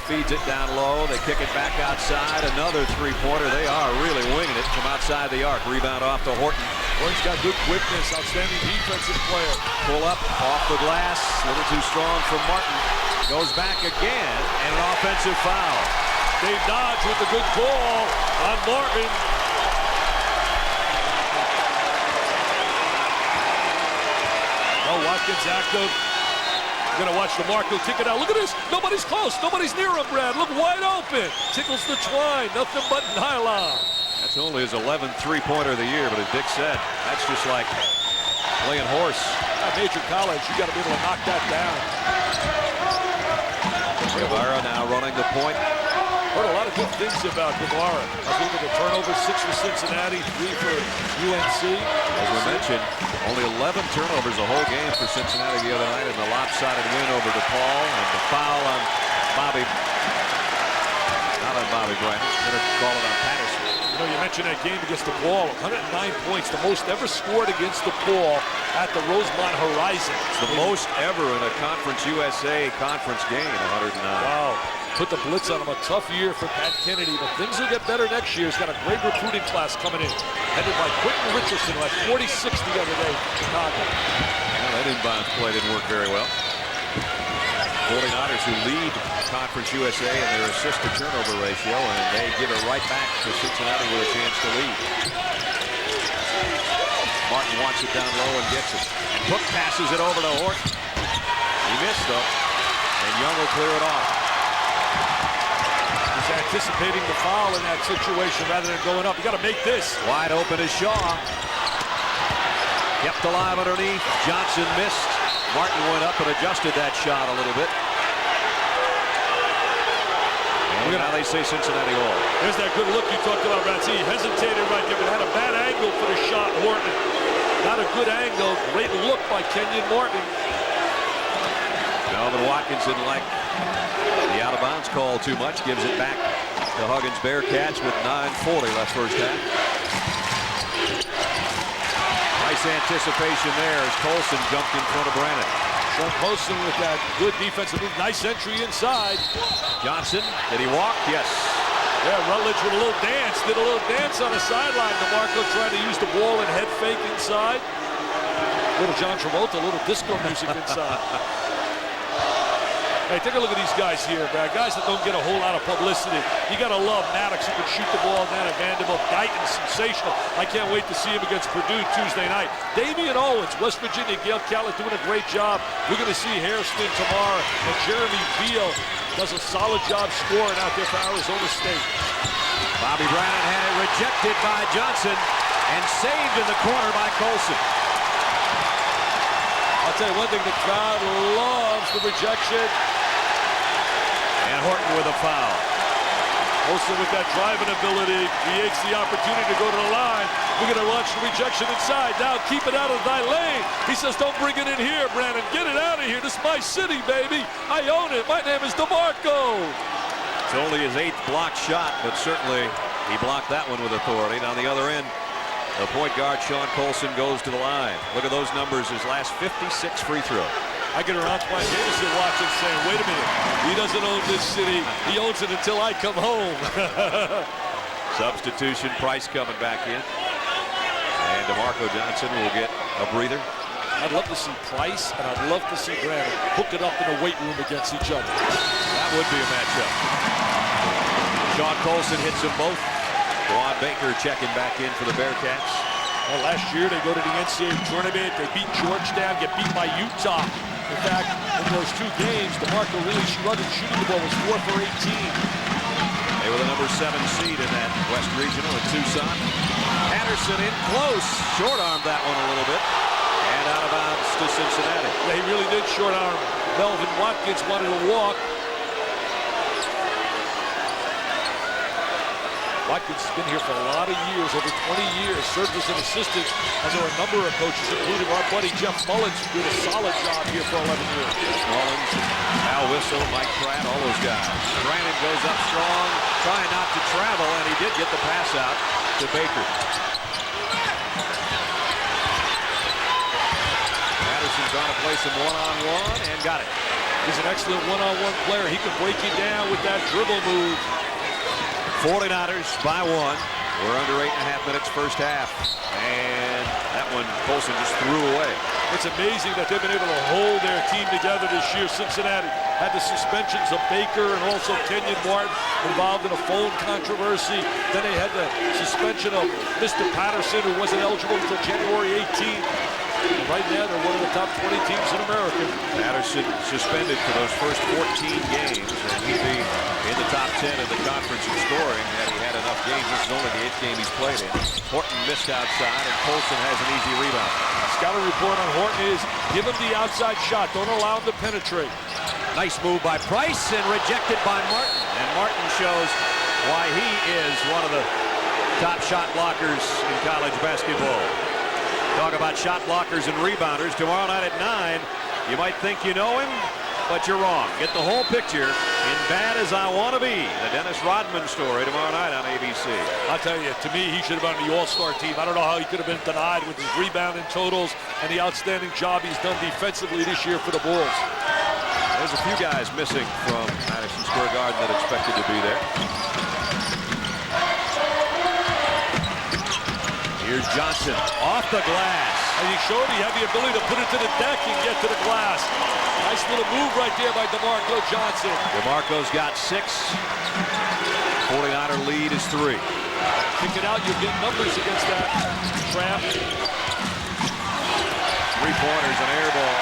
feeds it down low. They kick it back outside. Another three-pointer. They are really winging it from outside the arc. Rebound off to Halton. Halton's got good quickness, outstanding defensive player. Pull up, off the glass. A little too strong for Martin. Goes back again, and an offensive foul. Dave Dodge with a good call on Martin. Oh, Watkins active. You're going to watch DeMarco kick it out. Look at this. Nobody's close. Nobody's near him, Brad. Look, wide open. Tickles the twine. Nothing but nylon. That's only his 11th three-pointer of the year, but as Dick said, that's just like playing horse. At major college, you got to be able to knock that down. Guevara now running the point. Heard a lot of good things about Guevara. I think of the turnovers, 6 for Cincinnati, 3 for UNC. As we mentioned, only 11 turnovers a whole game for Cincinnati the other night in the lopsided win over DePaul, and the foul on Bobby, not on Bobby Bryant, going to call it on Patterson. You know, you mentioned that game against DePaul, 109 points, the most ever scored against DePaul at the Rosemont Horizon. It's the most ever in a Conference USA conference game, 109. Wow. Put the blitz on him. A tough year for Pat Kennedy, but things will get better next year. He's got a great recruiting class coming in, headed by Quentin Richardson, who had 46 the other day in Chicago. Well, that inbound play didn't work very well. 49ers who lead Conference USA in their assist-to-turnover ratio, and they give it right back to Cincinnati with a chance to lead. Martin wants it down low and gets it. And Cook passes it over to Halton. He missed, though, and Young will clear it off. He's anticipating the foul in that situation rather than going up. You got to make this. Wide open is Shaw. Kept alive underneath. Johnson missed. Martin went up and adjusted that shot a little bit. And now they say Cincinnati all. There's that good look you talked about, Ratsy. He hesitated right there, but had a bad angle for the shot, Martin. Not a good angle. Great look by Kenyon Martin. Melvin Watkins didn't like the out-of-bounds call too much. Gives it back to Huggins Bearcats with 9:40 left first half. Nice anticipation there as Colson jumped in front of Brandon. Sean Colson with that good defensive move. Nice entry inside. Johnson, did he walk? Yes. Yeah, Rutledge with a little dance. Did a little dance on the sideline. DeMarco trying to use the ball and head fake inside. Little John Travolta, a little disco music inside. Hey, take a look at these guys here, Brad. Guys that don't get a whole lot of publicity. You got to love Maddox, who can shoot the ball down at Vanderbilt. Guyton, sensational. I can't wait to see him against Purdue Tuesday night. Damian Owens, West Virginia, Gail Callett doing a great job. We're going to see Hairston tomorrow. And Jeremy Beal does a solid job scoring out there for Arizona State. Bobby Bryant had it rejected by Johnson and saved in the corner by Colson. I'll tell you one thing, the crowd loves the rejection. And Halton with a foul. Colson with that driving ability creates the opportunity to go to the line. We're going to launch the rejection inside. Now keep it out of thy lane. He says, don't bring it in here, Brandon. Get it out of here. This is my city, baby. I own it. My name is DeMarco. It's only his 8th blocked shot, but certainly he blocked that one with authority. And on the other end, the point guard, Sean Colson, goes to the line. Look at those numbers, his last 56 free throw. I get around Antoine Jameson watching saying, wait a minute, he doesn't own this city. He owns it until I come home. Substitution, Price coming back in. And DeMarco Johnson will get a breather. I'd love to see Price, and I'd love to see Brandon hook it up in the weight room against each other. That would be a matchup. Sean Colson hits them both. Juwan Baker checking back in for the Bearcats. Well, last year they go to the NCAA tournament. They beat Georgetown, get beat by Utah. In fact, in those 2 games, DeMarco really struggled shooting the ball. Was 4 for 18. They were the number 7 seed in that West Regional in Tucson. Patterson in close. Short-armed that one a little bit. And out of bounds to Cincinnati. Yeah, he really did short-arm. Melvin Watkins wanted to walk. Watkins has been here for a lot of years, over 20 years, served as an assistant under a number of coaches, including our buddy Jeff Mullins, who did a solid job here for 11 years. Mullins, Al Whistle, Mike Pratt, all those guys. Brandon goes up strong, trying not to travel, and he did get the pass out to Baker. Patterson's trying to play some one-on-one and got it. He's an excellent one-on-one player. He can break you down with that dribble move. 49ers by 1. We're under 8.5 minutes first half. And that one Colson just threw away. It's amazing that they've been able to hold their team together this year. Cincinnati had the suspensions of Baker and also Kenyon Martin involved in a phone controversy. Then they had the suspension of Mr. Patterson, who wasn't eligible until January 18th. Right now, they're one of the top 20 teams in America. Patterson suspended for those first 14 games, and he'd be in the top 10 in the conference in scoring had he had enough games. This is only the 8th game he's played in. Horton missed outside, and Colson has an easy rebound. Scouting report on Horton is give him the outside shot. Don't allow him to penetrate. Nice move by Price and rejected by Martin. And Martin shows why he is one of the top shot blockers in college basketball. Talk about shot blockers and rebounders. Tomorrow night at 9, you might think you know him, but you're wrong. Get the whole picture in Bad As I Want to Be, the Dennis Rodman story tomorrow night on ABC. I'll tell you, to me, he should have been on the All-Star team. I don't know how he could have been denied with his rebounding totals and the outstanding job he's done defensively this year for the Bulls. There's a few guys missing from Madison Square Garden that expected to be there. Here's Johnson off the glass. And he showed he had the ability to put it to the deck and get to the glass. Nice little move right there by DeMarco Johnson. DeMarco's got 6. 49er lead is 3. Kick it out, you'll get numbers against that trap. 3-pointers, an air ball.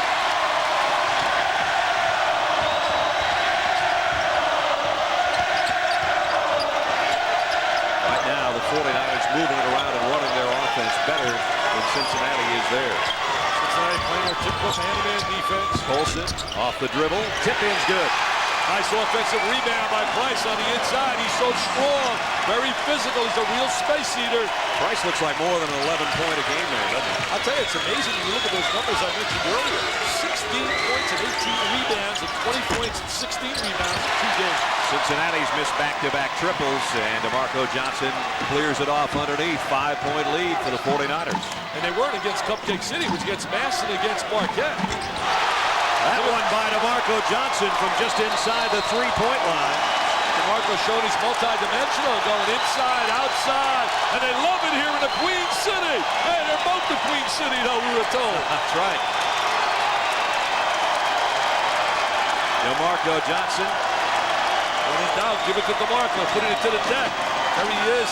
Right now, the 49ers moving it around and running their offense better than Cincinnati is there. Cincinnati playing their typical man-to-man defense. Colson off the dribble. Tip-in's good. Nice offensive rebound by Price on the inside. He's so strong, very physical. He's a real space eater. Price looks like more than an 11-point a game man, doesn't he? I'll tell you, it's amazing when you look at those numbers I mentioned earlier. 16 points and 18 rebounds and 20 points and 16 rebounds in 2 games. Cincinnati's missed back-to-back triples, and DeMarco Johnson clears it off underneath. 5-point lead for the 49ers. And they weren't against Cupcake City, it was against Masson, against Marquette. That one by DeMarco Johnson from just inside the 3-point line. DeMarco showing he's multi-dimensional, going inside, outside, and they love it here in the Queen City. Hey, they're both the Queen City, though, we were told. That's right. DeMarco Johnson. When in doubt, give it to DeMarco, putting it to the deck. There he is,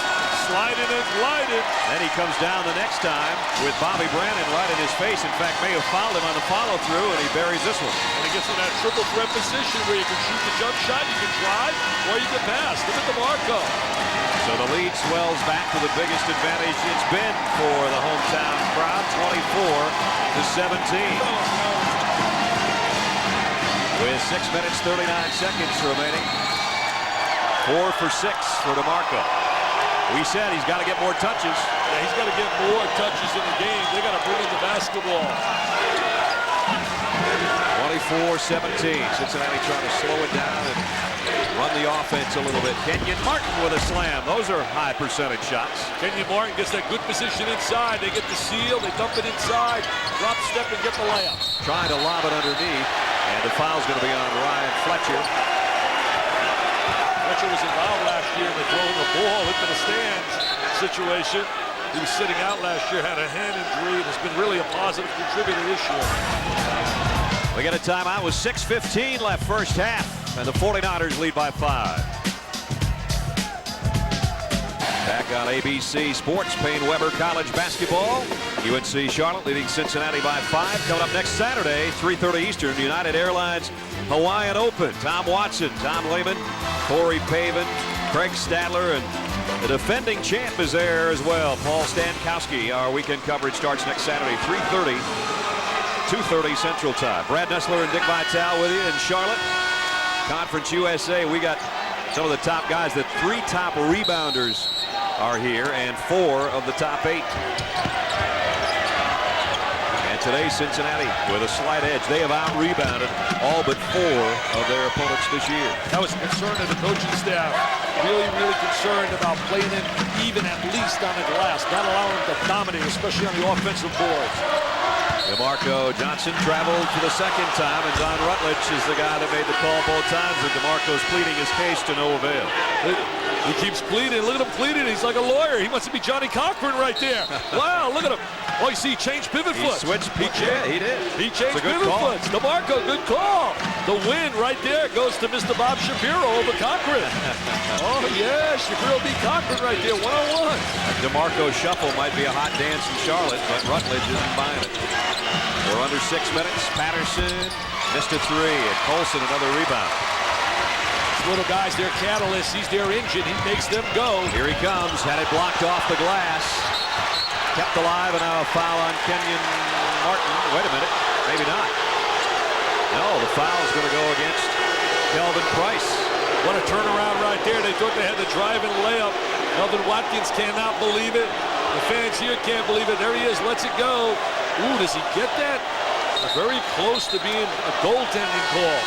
sliding and gliding. Then he comes down the next time with Bobby Brannon right in his face. In fact, may have fouled him on the follow-through, and he buries this one. And he gets in that triple threat position where you can shoot the jump shot, you can drive, or you can pass. Look at DeMarco. So the lead swells back to the biggest advantage it's been for the hometown crowd, 24-17. With 6 minutes, 39 seconds remaining. 4 for 6 for DeMarco. We said he's got to get more touches. Yeah, he's got to get more touches in the game. They got to bring in the basketball. 24-17. Cincinnati trying to slow it down and run the offense a little bit. Kenyon Martin with a slam. Those are high percentage shots. Kenyon Martin gets that good position inside. They get the seal, they dump it inside, drop step and get the layup. Trying to lob it underneath, and the foul's going to be on Ryan Fletcher. Fletcher was involved last year in the throwing the ball into the stands situation. He was sitting out last year, had a hand injury, and has been really a positive contributor this year. We got a timeout with 6:15 left first half, and the 49ers lead by 5. Back on ABC Sports, Payne Weber College Basketball. UNC Charlotte leading Cincinnati by 5. Coming up next Saturday, 3:30 Eastern, United Airlines Hawaiian Open. Tom Watson, Tom Lehman, Corey Pavin, Craig Stadler, and the defending champ is there as well. Paul Stankowski. Our weekend coverage starts next Saturday, 3:30, 2:30 Central Time. Brad Nessler and Dick Vitale with you in Charlotte. Conference USA, we got some of the top guys. The 3 top rebounders are here, and 4 of the top 8. And today, Cincinnati with a slight edge. They have out-rebounded all but 4 of their opponents this year. That was a concern of the coaching staff. Really, really concerned about playing them even at least on the glass, not allowing them to dominate, especially on the offensive boards. DeMarco Johnson traveled for the second time, and Don Rutledge is the guy that made the call both times, and DeMarco's pleading his case to no avail. He keeps pleading. Look at him pleading. He's like a lawyer. He wants to be Johnny Cochran right there. Wow, look at him. Oh, you see, he changed pivot foot. He switched. Yeah, he did. He changed pivot foot. DeMarco, good call. The win right there goes to Mr. Bob Shapiro over Cochran. Oh, yeah, Shapiro beat Cochran right there, one-on-one. DeMarco shuffle might be a hot dance in Charlotte, but Rutledge isn't buying it. We're under 6 minutes. Patterson missed a three, and Colson another rebound. Little guys, their catalyst. He's their engine. He makes them go. Here he comes. Had it blocked off the glass. Kept alive, and now a foul on Kenyon Martin. Wait a minute. Maybe not. No, the foul is going to go against Kelvin Price. What a turnaround right there. They thought they had the drive and layup. Melvin Watkins cannot believe it. The fans here can't believe it. There he is. Lets it go. Ooh, does he get that? Very close to being a goaltending call.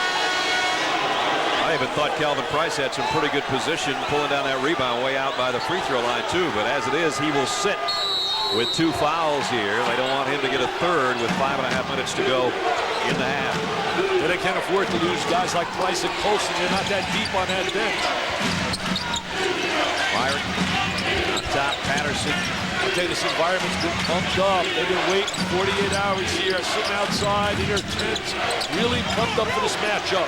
I even thought Kelvin Price had some pretty good position pulling down that rebound way out by the free throw line too, but as it is, he will sit with 2 fouls here. They don't want him to get a third with 5.5 minutes to go in the half. But they can't afford to lose guys like Price and Colson. They're not that deep on that bench. Myron on top, Patterson. Okay, this environment's been pumped up. They've been waiting 48 hours here, sitting outside in their tents, really pumped up for this matchup.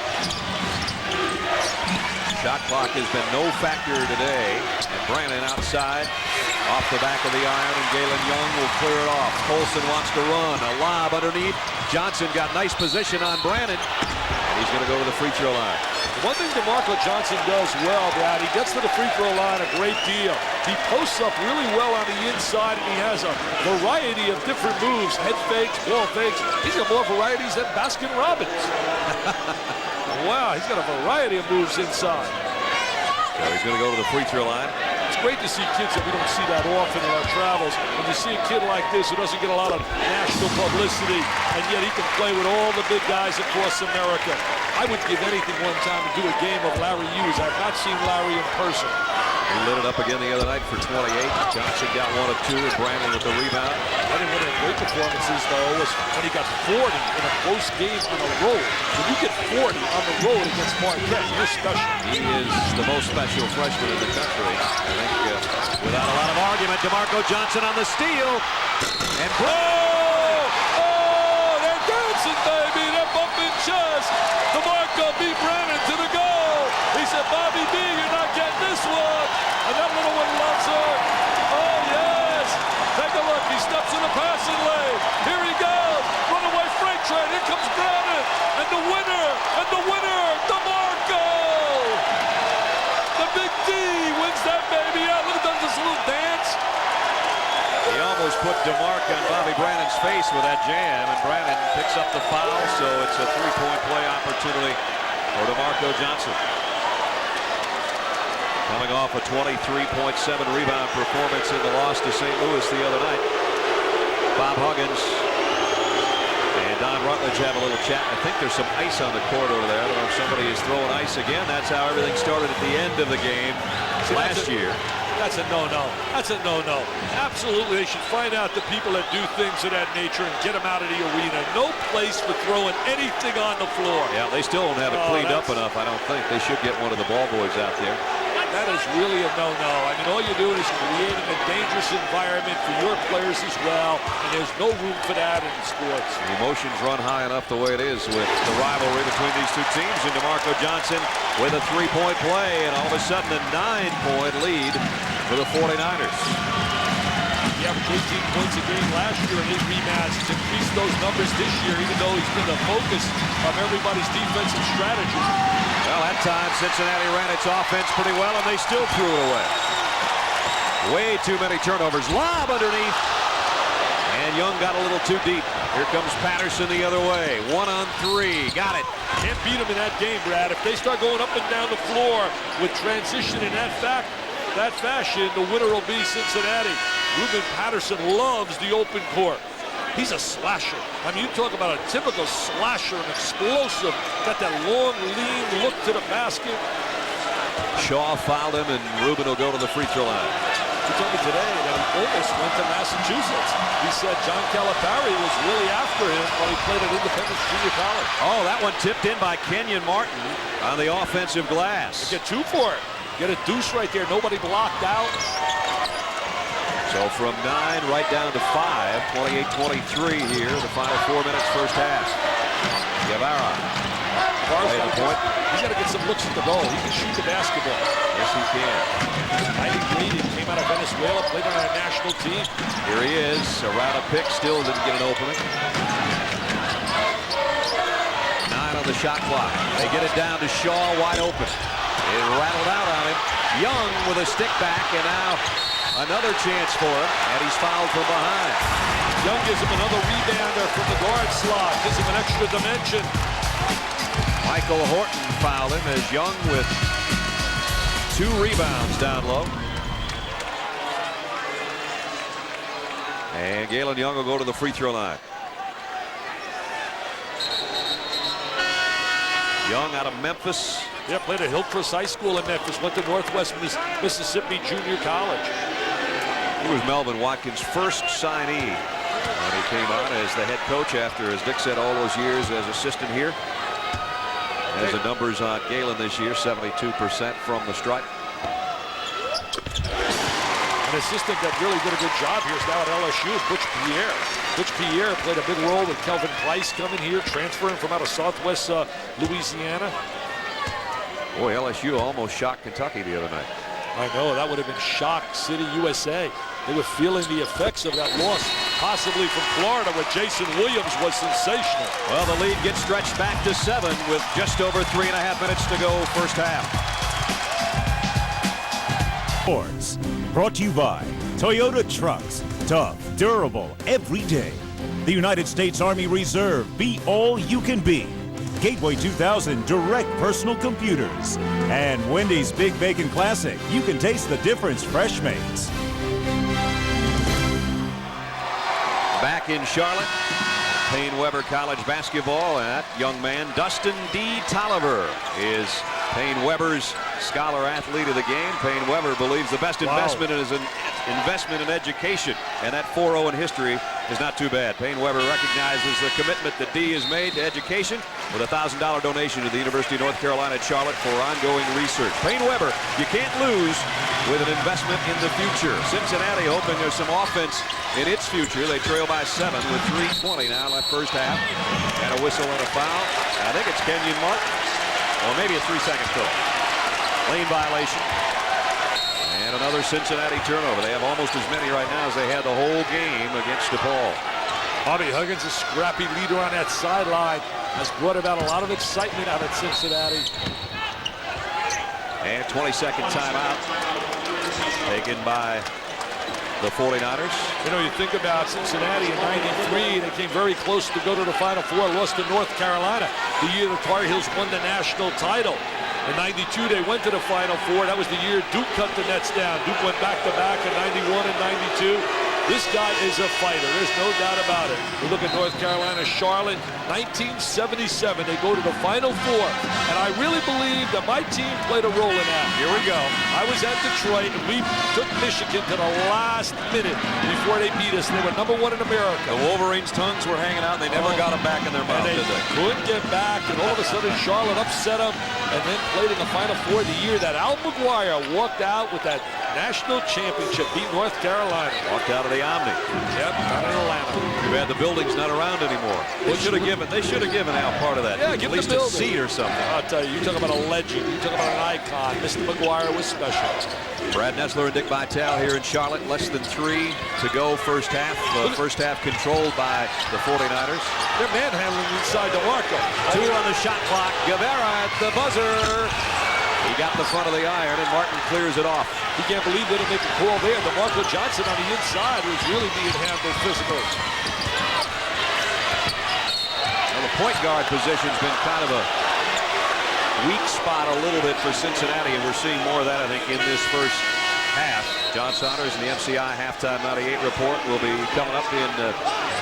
Shot clock has been no factor today. And Brannon outside, off the back of the iron, and Galen Young will clear it off. Colson wants to run. A lob underneath. Johnson got nice position on Brannon, and he's going to go to the free throw line. One thing DeMarco Johnson does well, Brad, he gets to the free throw line a great deal. He posts up really well on the inside, and he has a variety of different moves. Head fakes, ball fakes. He's got more varieties than Baskin-Robbins. Wow, he's got a variety of moves inside. So he's going to go to the free throw line. It's great to see kids that we don't see that often in our travels. When you see a kid like this who doesn't get a lot of national publicity, and yet he can play with all the big guys across America. I would give anything one time to do a game of Larry Hughes. I've not seen Larry in person. He lit it up again the other night for 28. Johnson got 1 of 2, and Brannon with the rebound. I think one of the great performances, though, was when he got 40 in a close game on the road. When you get 40 on the road against Marquette, you're special. He is the most special freshman in the country. I think without a lot of argument, DeMarco Johnson on the steal. And they're dancing, baby. They're bumping chest. DeMarco beat Brannon to the goal. He said, Bobby B, you're not getting this one. And that little one loves her. Oh, yes. Take a look. He steps in the passing lane. Here he goes. Runaway freight train. Here comes Brannon. And the winner, DeMarco. The big D wins that baby out. Look at this little dance. he almost put DeMarco on Bobby Brannon's face with that jam, and Brannon picks up the foul, so it's a three-point play opportunity for DeMarco Johnson. Coming off a 23.7 rebound performance in the loss to St. Louis the other night. Bob Huggins and Don Rutledge have a little chat. I think there's some ice on the court over there. I don't know if somebody is throwing ice again. That's how everything started at the end of the game last year. That's a no-no. That's a no-no. Absolutely, they should find out the people that do things of that nature and get them out of the arena. No place for throwing anything on the floor. Yeah, they still don't have it cleaned up enough, I don't think. They should get one of the ball boys out there. That is really a no-no. I mean, all you're doing is creating a dangerous environment for your players as well, and there's no room for that in sports. The emotions run high enough the way it is with the rivalry between these two teams, and DeMarco Johnson with a three-point play, and all of a sudden a 9-point lead for the 49ers. He averaged 18 points a game last year in his rematch. He's increased those numbers this year, even though he's been the focus of everybody's defensive strategy. Well, at times Cincinnati ran its offense pretty well, and they still threw it away. Way too many turnovers. Lob underneath. And Young got a little too deep. Here comes Patterson the other way. 1-on-3. Got it. Can't beat him in that game, Brad. If they start going up and down the floor with transition in that fashion, the winner will be Cincinnati. Ruben Patterson loves the open court. He's a slasher. I mean, you talk about a typical slasher, an explosive, got that long, lean look to the basket. Shaw fouled him, and Ruben will go to the free throw line. He told me today that he almost went to Massachusetts. He said John Calipari was really after him while he played at Independence Junior College. Oh, that one tipped in by Kenyon Martin on the offensive glass. Get 2 for it. Get a deuce right there. Nobody blocked out. So from 9 right down to 5, 28-23 here, the final 4 minutes, first half. Guevara. He's got to get some looks at the ball. He can shoot the basketball. Yes, he can. Mighty Grady came out of Venezuela, played on our national team. Here he is, around a pick, still didn't get an opening. 9 on the shot clock. They get it down to Shaw, wide open. It rattled out on him. Young with a stick back, and now another chance for him, and he's fouled from behind. Young gives him another rebounder from the guard slot, gives him an extra dimension. Michael Horton fouled him as Young with 2 rebounds down low. And Galen Young will go to the free throw line. Young out of Memphis. Yeah, played at Hillcrest High School in Memphis, went to Northwest Mississippi Junior College. He was Melvin Watkins' first signee when he came on as the head coach after, as Dick said, all those years as assistant here. There's the numbers on Galen this year, 72% from the stripe. An assistant that really did a good job here is now at LSU, Butch Pierre. Butch Pierre played a big role with Kelvin Price coming here, transferring from out of Southwest Louisiana. Boy, LSU almost shocked Kentucky the other night. I know, that would have been Shock City, USA. They were feeling the effects of that loss, possibly from Florida, where Jason Williams was sensational. Well, the lead gets stretched back to 7 with just over 3.5 minutes to go first half. Sports, brought to you by Toyota Trucks. Tough, durable, every day. The United States Army Reserve, be all you can be. Gateway 2000 Direct Personal Computers. And Wendy's Big Bacon Classic. You can taste the difference fresh makes. Back in Charlotte, Payne Weber College basketball, and that young man, Dustin D. Tolliver, is Payne Weber's scholar athlete of the game. Payne Weber believes the best investment is an investment in education, and that 4-0 in history is not too bad. Payne Weber recognizes the commitment that D has made to education with a $1,000 donation to the University of North Carolina at Charlotte for ongoing research. Payne Weber, you can't lose with an investment in the future. Cincinnati hoping there's some offense in its future. They trail by 7 with 3:20 now left first half. And a whistle and a foul. I think it's Kenyon Martin. Or maybe a 3-second call. Lane violation. And another Cincinnati turnover. They have almost as many right now as they had the whole game against DePaul. Bobby Huggins, a scrappy leader on that sideline, has brought about a lot of excitement out at Cincinnati. And 22nd timeout taken by the 49ers. You know, you think about Cincinnati in '93, they came very close to go to the Final Four, lost to North Carolina the year the Tar Heels won the national title. In '92, they went to the Final Four. That was the year Duke cut the Nets down. Duke went back-to-back in '91 and '92. This guy is a fighter. There's no doubt about it. We look at North Carolina, Charlotte, 1977. They go to the Final Four. And I really believe that my team played a role in that. Here we go. I was at Detroit, and we took Michigan to the last minute before they beat us. They were #1 in America. The Wolverines' tongues were hanging out, and they never got them back in their mouth, did they? Couldn't get back, and all of a sudden Charlotte upset them and then played in the Final Four the year that Al McGuire walked out with that national championship, beat North Carolina. Walked out of the Omni. Yep, out in Atlanta. Too bad the building's not around anymore. They should have given Al part of that. Yeah, at give least the a building. seat or something. I'll tell you, you talk about a legend, you talk about an icon. Mr. McGuire was special. Brad Nessler and Dick Vitale here in Charlotte. Less than 3 to go first half. First half controlled by the 49ers. They're manhandling inside the arc. 2 on the shot clock. Guevara at the buzzer. He got the front of the iron, and Martin clears it off. You can't believe they didn't make a call there. DeMarco Johnson on the inside was really being handled physically. Well, the point guard position's been kind of a weak spot a little bit for Cincinnati, and we're seeing more of that, I think, in this first half. John Saunders and the MCI Halftime 98 report will be coming up in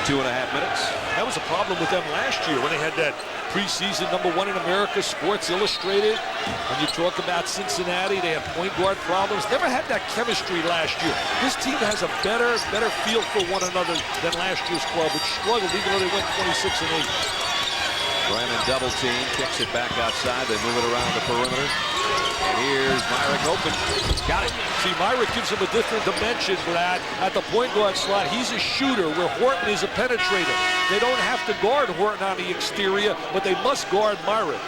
2.5 minutes. That was a problem with them last year when they had that preseason #1 in America, Sports Illustrated. When you talk about Cincinnati, they have point guard problems. Never had that chemistry last year. This team has a better feel for one another than last year's club, which struggled even though they went 26-8. Brandon double team, kicks it back outside. They move it around the perimeter. And here's Myrick open. Got it. See, Myrick gives him a different dimension, Brad. At the point guard slot, he's a shooter, where Horton is a penetrator. They don't have to guard Horton on the exterior, but they must guard Myrick.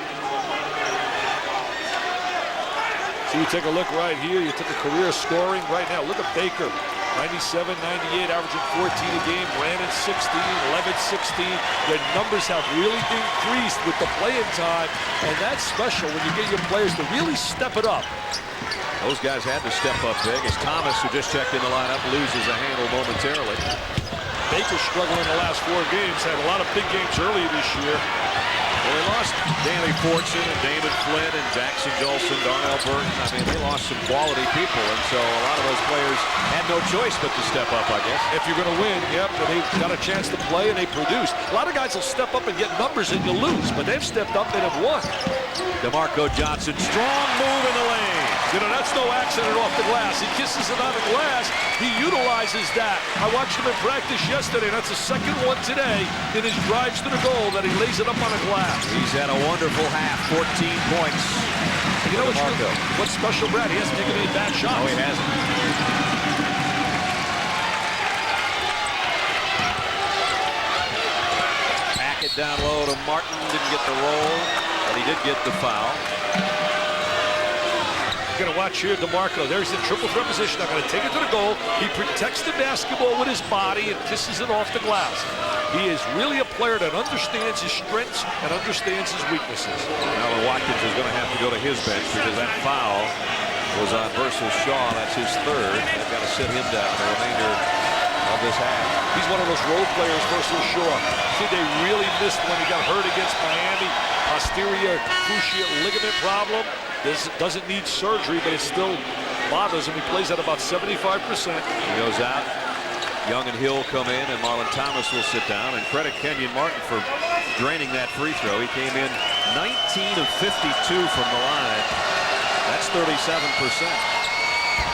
So you take a look right here. You took a career scoring right now. Look at Baker. 97, 98, averaging 14 a game. Brandon 16, 11, 16. Their numbers have really increased with the playing time, and that's special when you get your players to really step it up. Those guys had to step up big as Thomas, who just checked in the lineup, loses a handle momentarily. Baker struggling in the last 4 games. Had a lot of big games early this year. Well, they lost Danny Fortson and Damon Flynn and Jackson Jolson, Darnell Burton. I mean, they lost some quality people, and so a lot of those players had no choice but to step up, I guess. If you're going to win, yep, they got a chance to play and they produce. A lot of guys will step up and get numbers and you lose, but they've stepped up and have won. DeMarco Johnson, strong move in the lane. You know, that's no accident off the glass. He kisses it on the glass. He utilizes that. I watched him in practice yesterday, and that's the second one today in his drives to the goal that he lays it up on the glass. He's had a wonderful half, 14 points. And you know what's special, Brad? He hasn't taken any bad shots. No, he hasn't. Back it down low to Martin. Didn't get the roll, but he did get the foul. Going to watch here DeMarco. There's the triple threat position. I'm going to take it to the goal. He protects the basketball with his body and kisses it off the glass. He is really a player that understands his strengths and understands his weaknesses. Now Watkins is going to have to go to his bench because that foul was on Versus Shaw. That's his third. They've got to sit him down the remainder of this half. He's one of those role players versus Shaw. See, they really missed when he got hurt against Miami. Posterior cruciate ligament problem. This doesn't need surgery, but it still bothers him. He plays at about 75%. He goes out. Young and Hill come in, and Marlon Thomas will sit down. And credit Kenyon Martin for draining that free throw. He came in 19 of 52 from the line. That's 37%.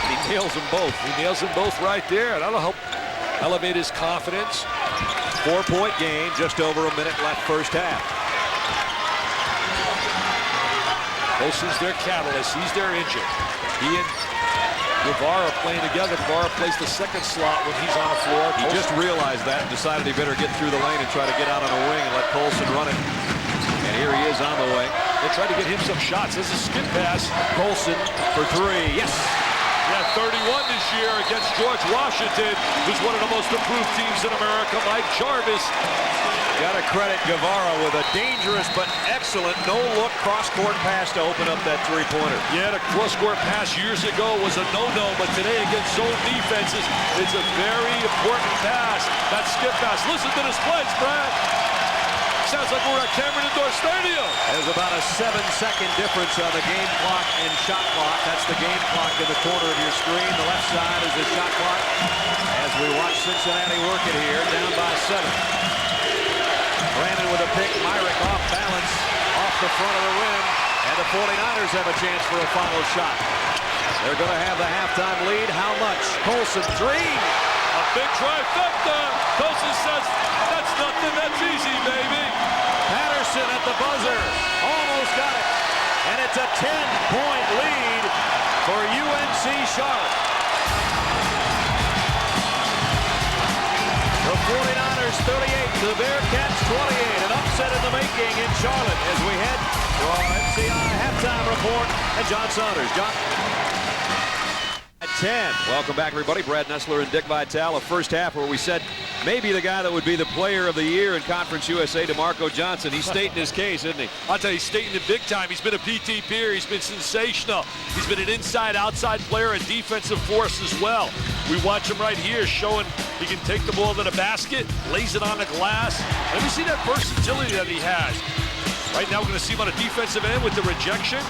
And he nails them both. He nails them both right there, and that'll help elevate his confidence. 4-point game, just over a minute left first half. Olsen's their catalyst. He's their engine. He and Guevara playing together. Guevara plays the second slot when he's on the floor. He just realized that and decided he better get through the lane and try to get out on the wing and let Colson run it. And here he is on the wing. They tried to get him some shots. This is a skip pass. Colson for 3. Yes! He had 31 this year against George Washington, who's one of the most improved teams in America. Mike Jarvis. Got to credit Guevara with a dangerous but excellent no-look cross-court pass to open up that three-pointer. Yeah, the cross-court pass years ago was a no-no, but today against zone defenses, it's a very important pass. That skip pass. Listen to this place, Brad. Sounds like we're at Cameron Indoor Stadium. There's about a 7-second difference on the game clock and shot clock. That's the game clock in the corner of your screen. The left side is the shot clock. As we watch Cincinnati work it here, down by 7. Brandon with a pick, Myrick off balance, off the front of the rim, and the 49ers have a chance for a final shot. They're going to have the halftime lead. How much? Colson, 3. A big trifecta. Colson says, that's nothing, that's easy, baby. Patterson at the buzzer, almost got it. And it's a 10-point lead for UNC Charlotte. The 49ers 38, the Bearcats 28. An upset in the making in Charlotte as we head to our MCI halftime report. And John Saunders. John. At 10. Welcome back, everybody. Brad Nessler and Dick Vitale. A first half where we said maybe the guy that would be the player of the year in Conference USA, DeMarco Johnson. He's stating his case, isn't he? I'll tell you, he's stating it big time. He's been a PT peer. He's been sensational. He's been an inside-outside player, a defensive force as well. We watch him right here showing he can take the ball to the basket, lays it on the glass. Let me see that versatility that he has. Right now we're going to see him on a defensive end with the rejection.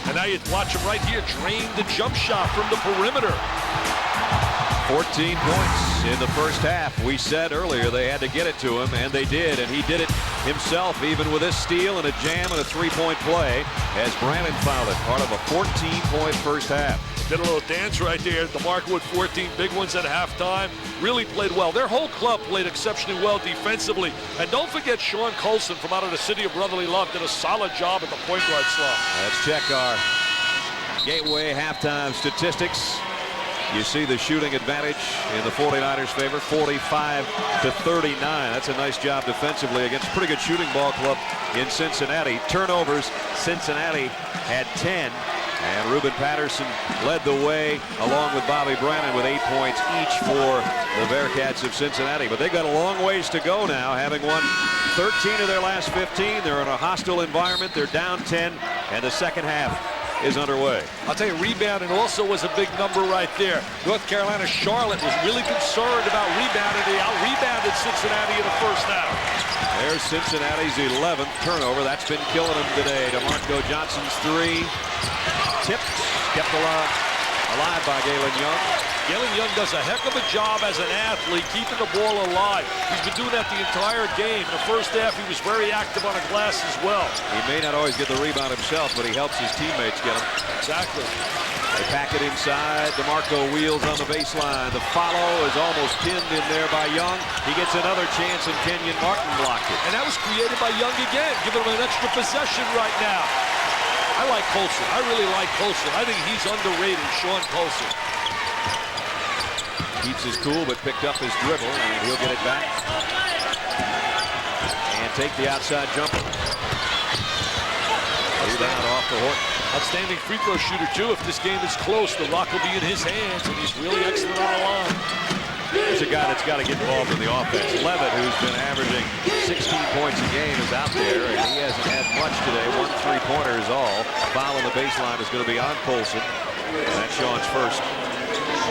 And now you watch him right here drain the jump shot from the perimeter. 14 points in the first half. We said earlier they had to get it to him, and they did, and he did it himself, even with this steal and a jam and a three-point play as Brandon fouled it. Part of a 14-point first half. Did a little dance right there. DeMarco with 14 big ones at halftime. Really played well. Their whole club played exceptionally well defensively. And don't forget Sean Colson from out of the city of brotherly love did a solid job at the point guard slot. Let's check our Gateway halftime statistics. You see the shooting advantage in the 49ers' favor, 45-39. That's a nice job defensively against a pretty good shooting ball club in Cincinnati. Turnovers, Cincinnati had 10. And Ruben Patterson led the way along with Bobby Brennan with 8 points each for the Bearcats of Cincinnati. But they've got a long ways to go now, having won 13 of their last 15. They're in a hostile environment. They're down 10, and the second half is underway. I'll tell you, rebounding also was a big number right there. North Carolina Charlotte was really concerned about rebounding. They out-rebounded Cincinnati in the first half. There's Cincinnati's 11th turnover. That's been killing them today. DeMarco Johnson's three. Tipped, kept alive by Galen Young. Galen Young does a heck of a job as an athlete, keeping the ball alive. He's been doing that the entire game. In the first half, he was very active on the glass as well. He may not always get the rebound himself, but he helps his teammates get them. Exactly. They pack it inside. DeMarco wheels on the baseline. The follow is almost pinned in there by Young. He gets another chance, and Kenyon Martin blocked it. And that was created by Young again, giving him an extra possession right now. I like Colson. I really like Colson. I think he's underrated, Sean Colson. Keeps his cool, but picked up his dribble, and he'll get it back. And take the outside jumper. Rebound off to Horton. Outstanding free throw shooter, too. If this game is close, the rock will be in his hands, and he's really excellent on the line. There's a guy that's got to get involved in the offense. Levitt, who's been averaging 16 points a game, is out there, and he hasn't had much today. 1 3-pointer is all. Foul on the baseline is going to be on Colson. And that's Sean's first.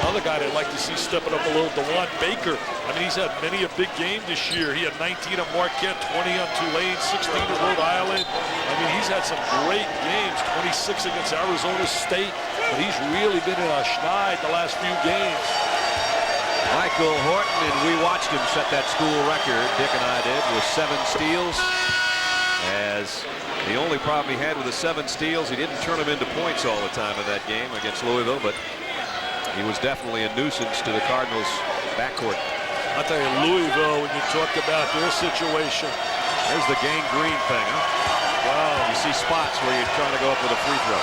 Another guy that I'd like to see stepping up a little, DeJuan Baker. I mean, he's had many a big game this year. He had 19 at Marquette, 20 on Tulane, 16 at Rhode Island. I mean, he's had some great games, 26 against Arizona State. But he's really been in a schneid the last few games. Michael Horton, and we watched him set that school record, Dick and I did, with 7 steals. As the only problem he had with the 7 steals, he didn't turn them into points all the time in that game against Louisville, but he was definitely a nuisance to the Cardinals' backcourt. I'll tell you, Louisville, when you talk about their situation. There's the gangrene thing, huh? Wow. You see spots where you're trying to go up with a free throw.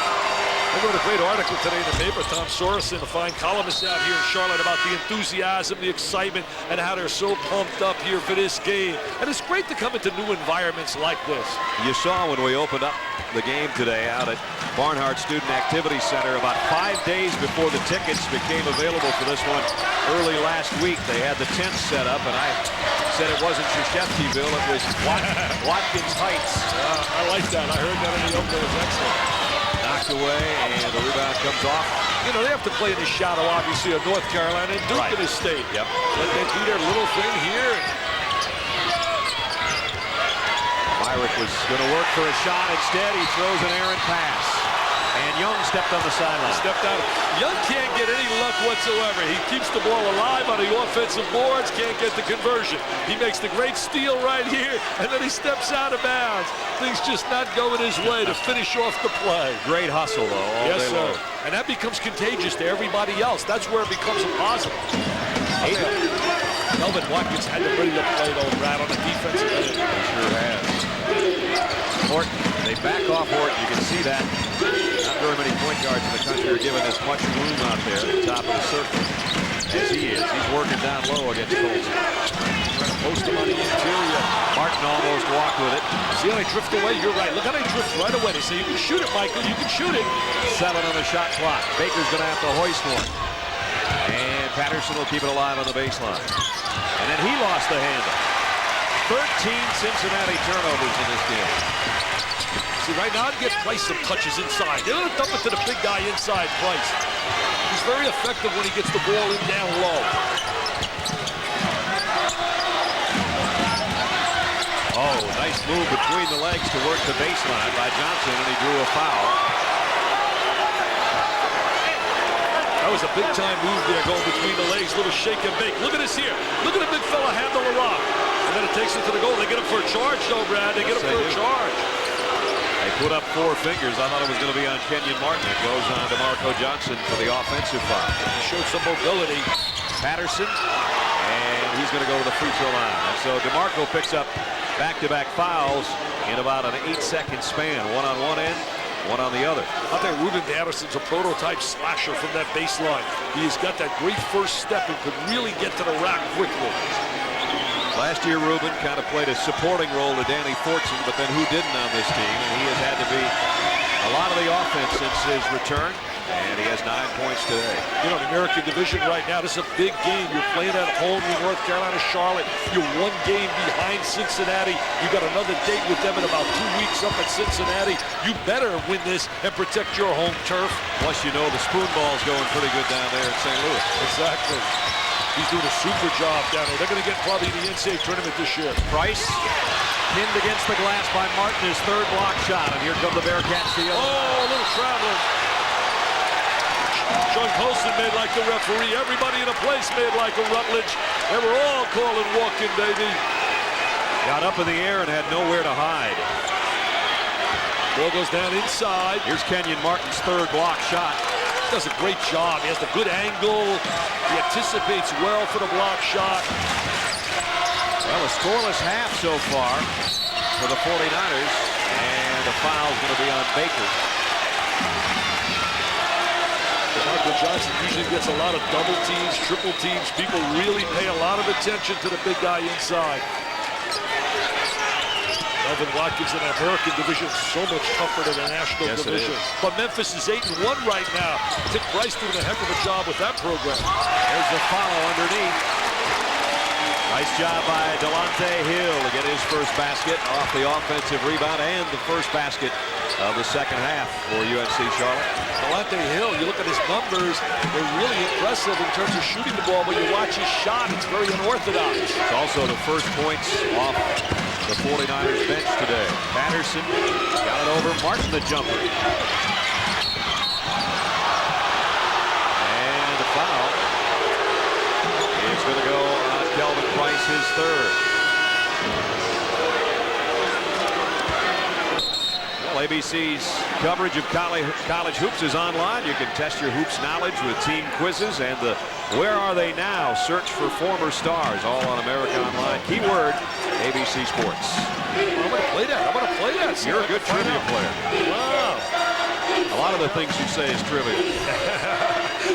I wrote a great article today in the paper. Tom Sorensen, a fine columnist out here in Charlotte, about the enthusiasm, the excitement, and how they're so pumped up here for this game. And it's great to come into new environments like this. You saw when we opened up the game today out at Barnhart Student Activity Center, about 5 days before the tickets became available for this one early last week. They had the tents set up, and I said it wasn't Krzyzewskiville, it was Watkins Heights. I like that. I heard that in the opener. It was excellent. Knocked away, and the rebound comes off. You know, they have to play in the shadow, obviously, of North Carolina and Duke in this state. Yep. But they do their little thing here. Myrick was going to work for a shot. Instead, he throws an errant pass. And Young stepped on the sideline. Stepped out. Young can't get any luck whatsoever. He keeps the ball alive on the offensive boards, can't get the conversion. He makes the great steal right here, and then he steps out of bounds. Things just not going his way to finish off the play. Great hustle, though, all yes, day sir. long. And that becomes contagious to everybody else. That's where it becomes a positive. Melvin Watkins had it ready to play, though, Brad, on the defensive end. He sure has. Horton, they back off Horton. You can see that. Not very many point guards in the country are given as much room out there at the top of the circle as he is. He's working down low against Colson. Trying to post him on the interior. Martin almost walked with it. See how they drift away? You're right. Look how they drift right away. They say, you can shoot it, Michael. You can shoot it. 7 on the shot clock. Baker's going to have to hoist one. And Patterson will keep it alive on the baseline. And then he lost the handle. 13 Cincinnati turnovers in this game. See, right now, I'd get Price some touches inside. They're going to dump it to the big guy inside, Price. He's very effective when he gets the ball in down low. Oh, nice move between the legs to work the baseline by Johnson, and he drew a foul. That That was a big-time move there, going between the legs, little shake and bake. Look at this here. Look at the big fella handle the rock. And then it takes it to the goal. They get him for a charge, though, Brad. They get him for a charge. They put up 4 fingers. I thought it was going to be on Kenyon Martin. It goes on to Marco Johnson for the offensive foul. He showed some mobility. Patterson, and he's going to go to the free throw line. And so DeMarco picks up back-to-back fouls in about an 8-second span. One on one end, one on the other. I think Ruben Patterson's a prototype slasher from that baseline. He's got that great first step and could really get to the rack quickly. Last year, Ruben kind of played a supporting role to Danny Fortson, but then who didn't on this team? And he has had to be a lot of the offense since his return, and he has 9 points today. You know, the American Division right now, this is a big game. You're playing at home in North Carolina, Charlotte. You're 1 game behind Cincinnati. You got another date with them in about 2 weeks up at Cincinnati. You better win this and protect your home turf. Plus, you know, the spoon ball's going pretty good down there in St. Louis. Exactly. He's doing a super job down there. They're going to get probably the NCAA tournament this year. Price pinned against the glass by Martin, his 3rd block shot. And here come the Bearcats. Oh, a little traveling. Sean Colson made like the referee. Everybody in the place made like a Rutledge. They were all calling walking, baby. Got up in the air and had nowhere to hide. Ball goes down inside. Here's Kenyon Martin's 3rd block shot. Does a great job. He has the good angle. He anticipates well for the block shot. Well, a scoreless half so far for the 49ers, and the foul's going to be on Baker. Michael Johnson usually gets a lot of double teams, triple teams. People really pay a lot of attention to the big guy inside. Melvin Watkins in the American Division so much tougher than the National Division. But Memphis is 8-1 right now. Tim Price doing a heck of a job with that program. There's the foul underneath. Nice job by Delonte Hill to get his first basket off the offensive rebound and the first basket of the second half for UNC Charlotte. Delonte Hill, you look at his numbers, they're really impressive in terms of shooting the ball, but you watch his shot, it's very unorthodox. It's also the first points off the 49ers bench today. Patterson got it over Martin, the jumper. And the foul is going to go on Kelvin Price, his 3rd. Well, ABC's coverage of college hoops is online. You can test your hoops knowledge with team quizzes and the Where Are They Now? Search for former stars, all on America Online. Keyword ABC Sports. I'm going to play that. I'm going to play that. You're a good trivia player. Wow. A lot of the things you say is trivia.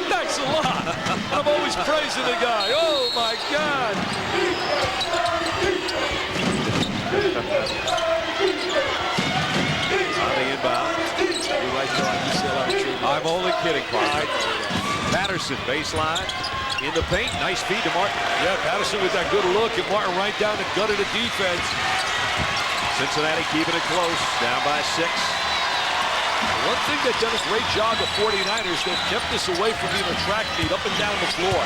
Thanks a lot. I'm always praising the guy. Oh, my God. On the inbound. I'm only kidding, Clyde. Patterson, baseline. In the paint, nice feed to Martin. Yeah, Patterson with that good look, and Martin right down the gut of the defense. Cincinnati keeping it close, down by 6. One thing they've done a great job, the 49ers, they've kept this away from being a track meet up and down the floor.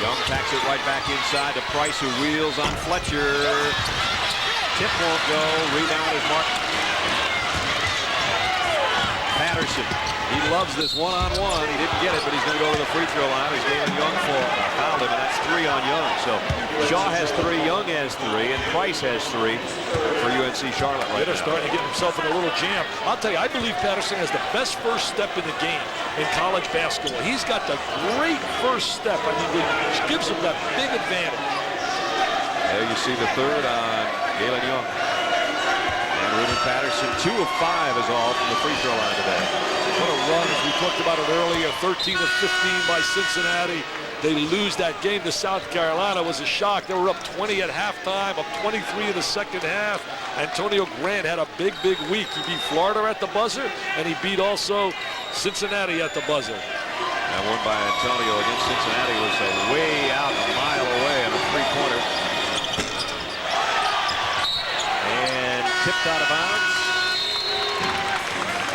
Young tacks it right back inside to Price, who wheels on Fletcher. Tip won't go, rebound is Martin. Patterson. He loves this one-on-one. He didn't get it, but he's going to go to the free throw line. He's Galen Young fouled him, and that's 3 on Young. So Shaw has 3, Young has 3, and Price has 3 for UNC Charlotte right now. They're starting to get himself in a little jam. I'll tell you, I believe Patterson has the best first step in the game in college basketball. He's got the great first step. I mean, it gives him that big advantage. There you see the 3rd on Galen Young. And Ruben Patterson, 2 of 5 is all from the free throw line today. What a run, as we talked about it earlier, 13 of 15 by Cincinnati. They lose that game to South Carolina. It was a shock. They were up 20 at halftime, up 23 in the second half. Antonio Grant had a big, big week. He beat Florida at the buzzer, and he beat also Cincinnati at the buzzer. That one by Antonio against Cincinnati was way out, a mile away on a three-pointer. And tipped out of bounds.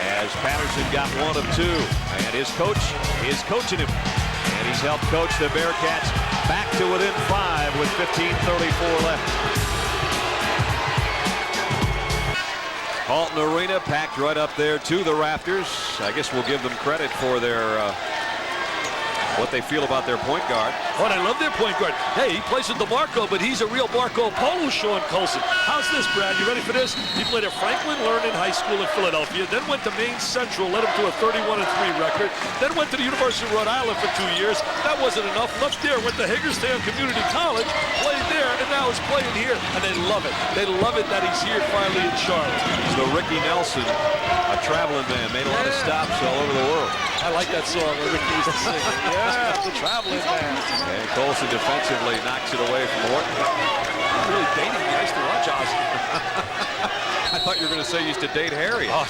As Patterson got 1 of 2, and his coach is coaching him, and he's helped coach the Bearcats back to within 5 with 15:34 left. Halton Arena packed right up there to the rafters. I guess we'll give them credit for their what they feel about their point guard. Oh, I love their point guard. Hey, he plays with DeMarco, but he's a real Marco Polo, Sean Colson. How's this, Brad? You ready for this? He played at Franklin Learning High School in Philadelphia, then went to Maine Central, led him to a 31-3 record, then went to the University of Rhode Island for 2 years. That wasn't enough. Left there, went to Hagerstown Community College, played there, and now is playing here, and they love it. They love it that he's here finally in Charlotte. So Ricky Nelson, a traveling man, made a lot of stops all over the world. I like that song where Ricky used to sing. Yeah, the traveling man. And Colson defensively knocks it away from Horton. Really dating guys to watch, Ozzy. I thought you were going to say you used to date Harry. Oh.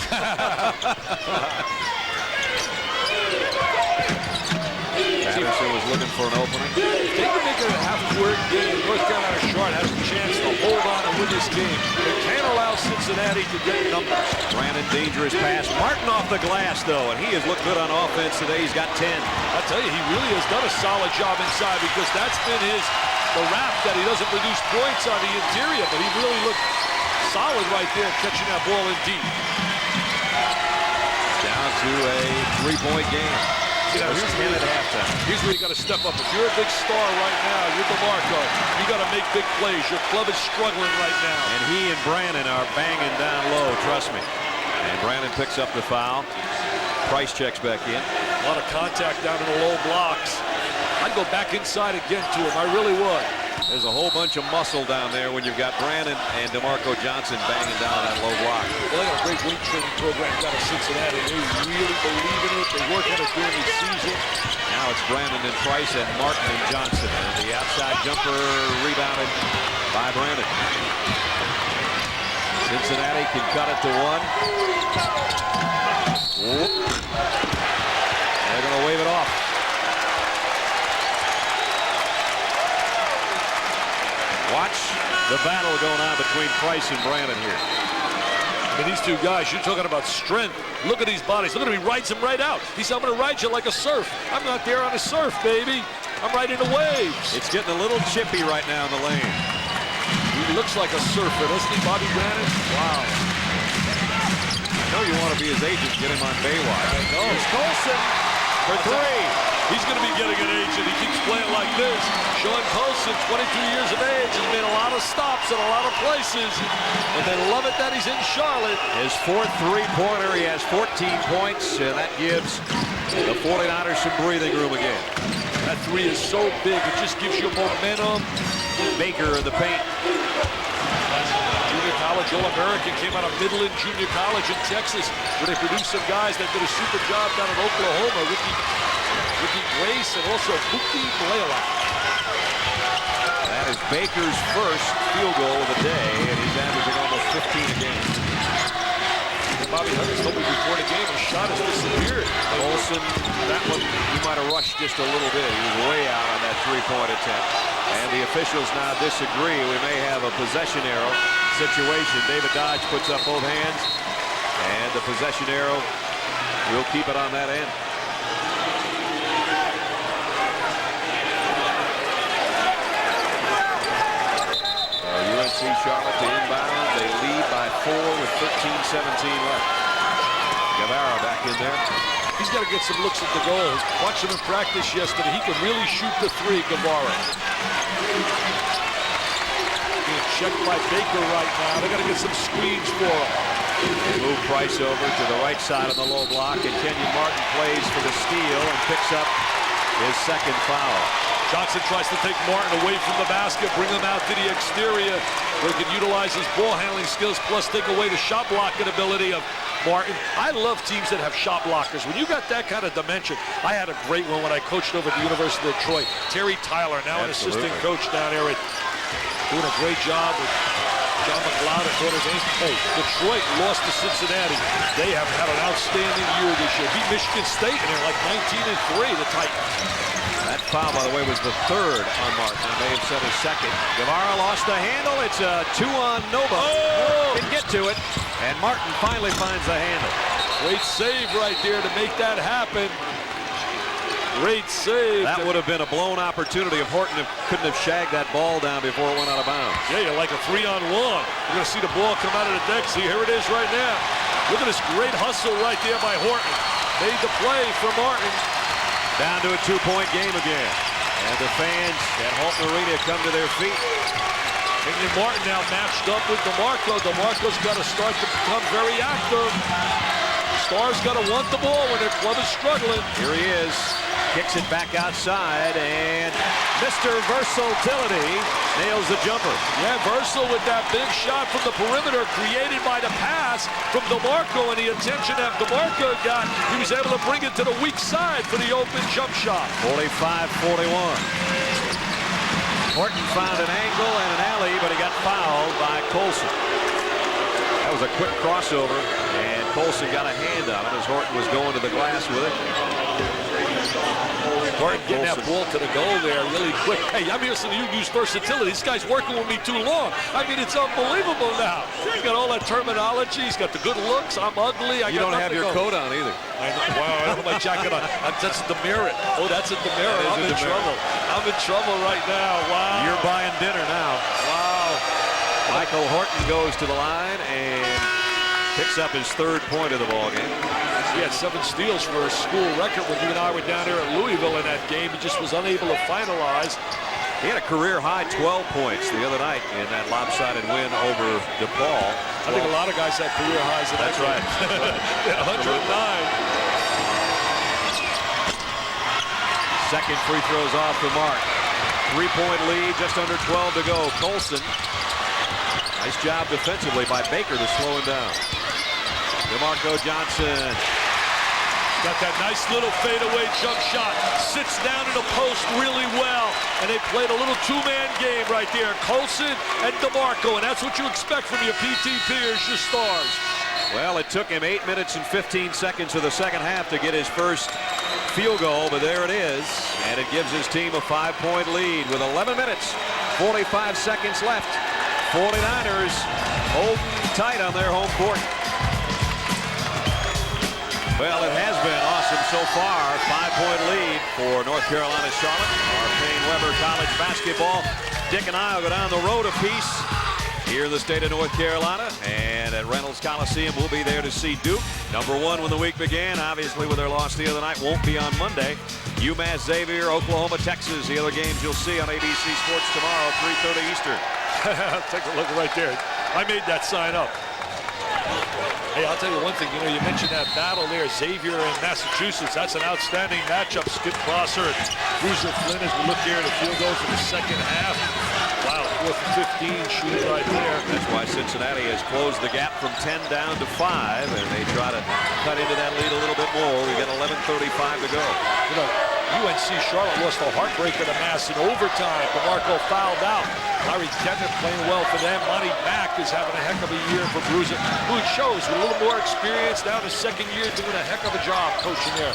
Patterson was looking for an opening. They can make it a half-court game. North Carolina Charlotte has a chance to hold on and win this game. They can't allow Cincinnati to get numbers. Brandon, dangerous pass. Martin off the glass, though, and he has looked good on offense today. He's got 10. I'll tell you, he really has done a solid job inside because that's been the rap that he doesn't produce points on the interior, but he really looked solid right there catching that ball in deep. Down to a three-point game. You know, here's where you got to step up. If you're a big star right now, you're DeMarco, you got to make big plays. Your club is struggling right now. And he and Brandon are banging down low, trust me. And Brandon picks up the foul. Price checks back in. A lot of contact down in the low blocks. I'd go back inside again to him. I really would. There's a whole bunch of muscle down there when you've got Brandon and DeMarco Johnson banging down that low block. Well, they got a great weight training program down in Cincinnati. They really believe in it. They work on it during the season. Now it's Brandon and Price and Martin and Johnson. And the outside jumper rebounded by Brandon. Cincinnati can cut it to one. They're going to wave it off. Watch the battle going on between Price and Brandon here. I mean, these two guys, you're talking about strength. Look at these bodies. Look at him. He rides them right out. He said, I'm going to ride you like a surf. I'm not there on a surf, baby. I'm riding the waves. It's getting a little chippy right now in the lane. He looks like a surfer, doesn't he, Bobby Brandon? Wow. I know you want to be his agent. Get him on Baywatch. I know. Here's Colson for three. He's going to be getting an agent. He keeps playing like this. Sean Colson, 22 years of age, has made a lot of stops in a lot of places, and they love it that he's in Charlotte. His fourth three-pointer, he has 14 points, and that gives the 49ers some breathing room again. That three is so big, it just gives you momentum. Baker in the paint. Junior college All-American, came out of Midland Junior College in Texas, where they produced some guys that did a super job down in Oklahoma. Ricky Grace and also Buki Blaylock. That is Baker's first field goal of the day, and he's averaging almost 15 a game. Bobby Huggins told me before the game, his shot has disappeared. Olsen, that one, he might have rushed just a little bit. He was way out on that three-point attempt. And the officials now disagree. We may have a possession arrow situation. David Dodge puts up both hands, and the possession arrow will keep it on that end. UNC Charlotte to inbound. They lead by 4 with 13-17 left. Guevara back in there. He's got to get some looks at the goal. Watched him in practice yesterday. He can really shoot the three, Guevara. Being checked by Baker right now. They got to get some screens for him. They move Price over to the right side of the low block, and Kenyon Martin plays for the steal and picks up his second foul. Johnson tries to take Martin away from the basket, bring him out to the exterior where he can utilize his ball handling skills, plus take away the shot blocking ability of Martin. I love teams that have shot blockers. When you got that kind of dimension, I had a great one when I coached over at the University of Detroit. Terry Tyler, now an assistant coach down there, doing a great job with John McLeod and Notre Dame. Hey, Detroit lost to Cincinnati. They have had an outstanding year this year. Beat Michigan State, and they're like 19-3, the Titans. That foul, by the way, was the third on Martin. I may have said his second. Guevara lost the handle. It's a 2 on Nova. Oh! Can get to it, and Martin finally finds the handle. Great save right there to make that happen. Great save. That would have been a blown opportunity if Horton couldn't have shagged that ball down before it went out of bounds. Yeah, you're like a 3-on-1. You're going to see the ball come out of the deck. See, here it is right now. Look at this great hustle right there by Horton. Made the play for Martin. Down to a 2-point game again. And the fans at Halton Arena come to their feet. And Martin now matched up with DeMarco. DeMarco's got to start to become very active. Stars got to want the ball when their club is struggling. Here he is. Kicks it back outside, and Mr. Versatility nails the jumper. Yeah, Versal with that big shot from the perimeter created by the pass from DeMarco, and the attention that DeMarco got, he was able to bring it to the weak side for the open jump shot. 45-41. Horton found an angle and an alley, but he got fouled by Colson. That was a quick crossover, and Colson got a hand on it as Horton was going to the glass with it. Horton getting that ball to the goal there really quick. Hey, I'm here so you use versatility. This guy's working with me too long. I mean, it's unbelievable now. He's got all that terminology. He's got the good looks. I'm ugly. You don't have your coat on either. I know. Wow, I don't have my jacket on. That's a demerit. Oh, that's a demerit. I'm in trouble. I'm in trouble right now. Wow. You're buying dinner now. Wow. Michael Horton goes to the line and picks up his 3rd point of the ball game. He had 7 steals for a school record when you and I were down there at Louisville in that game. He just was unable to finalize. He had a career-high 12 points the other night in that lopsided win over DePaul. I think a lot of guys had career highs in that game. Right. 109. Second free throws off the mark. 3-point lead, just under 12 to go. Colson. Nice job defensively by Baker to slow him down. DeMarco Johnson. Got that nice little fadeaway jump shot. Sits down in the post really well. And they played a little 2-man game right there. Colson and DeMarco. And that's what you expect from your PTPers, your stars. Well, it took him 8 minutes and 15 seconds of the second half to get his first field goal, but there it is. And it gives his team a 5-point lead with 11 minutes, 45 seconds left. 49ers holding tight on their home court. Well, it has been awesome so far. 5-point lead for North Carolina Charlotte. Our Payne Weber College basketball. Dick and I will go down the road a piece here in the state of North Carolina. And at Reynolds Coliseum, we'll be there to see Duke. #1 when the week began. Obviously, with their loss the other night, won't be on Monday. UMass Xavier, Oklahoma, Texas. The other games you'll see on ABC Sports tomorrow, 3:30 Eastern. Take a look right there. I made that sign up. Hey, I'll tell you one thing. You know, you mentioned that battle there, Xavier and Massachusetts. That's an outstanding matchup. Skip Prosser and Bruiser Flynn as we look here at the field goal for the second half. Wow, 4 for 15 shooting right there. That's why Cincinnati has closed the gap from 10 down to 5, and they try to cut into that lead a little bit more. We got 11:35 to go. You know, UNC Charlotte lost a heartbreaker to Mass in overtime. DeMarco fouled out. Larry Kenneth playing well for them. Monty Mack is having a heck of a year for Bruiser, who it shows with a little more experience, now in his 2nd year, doing a heck of a job coaching there.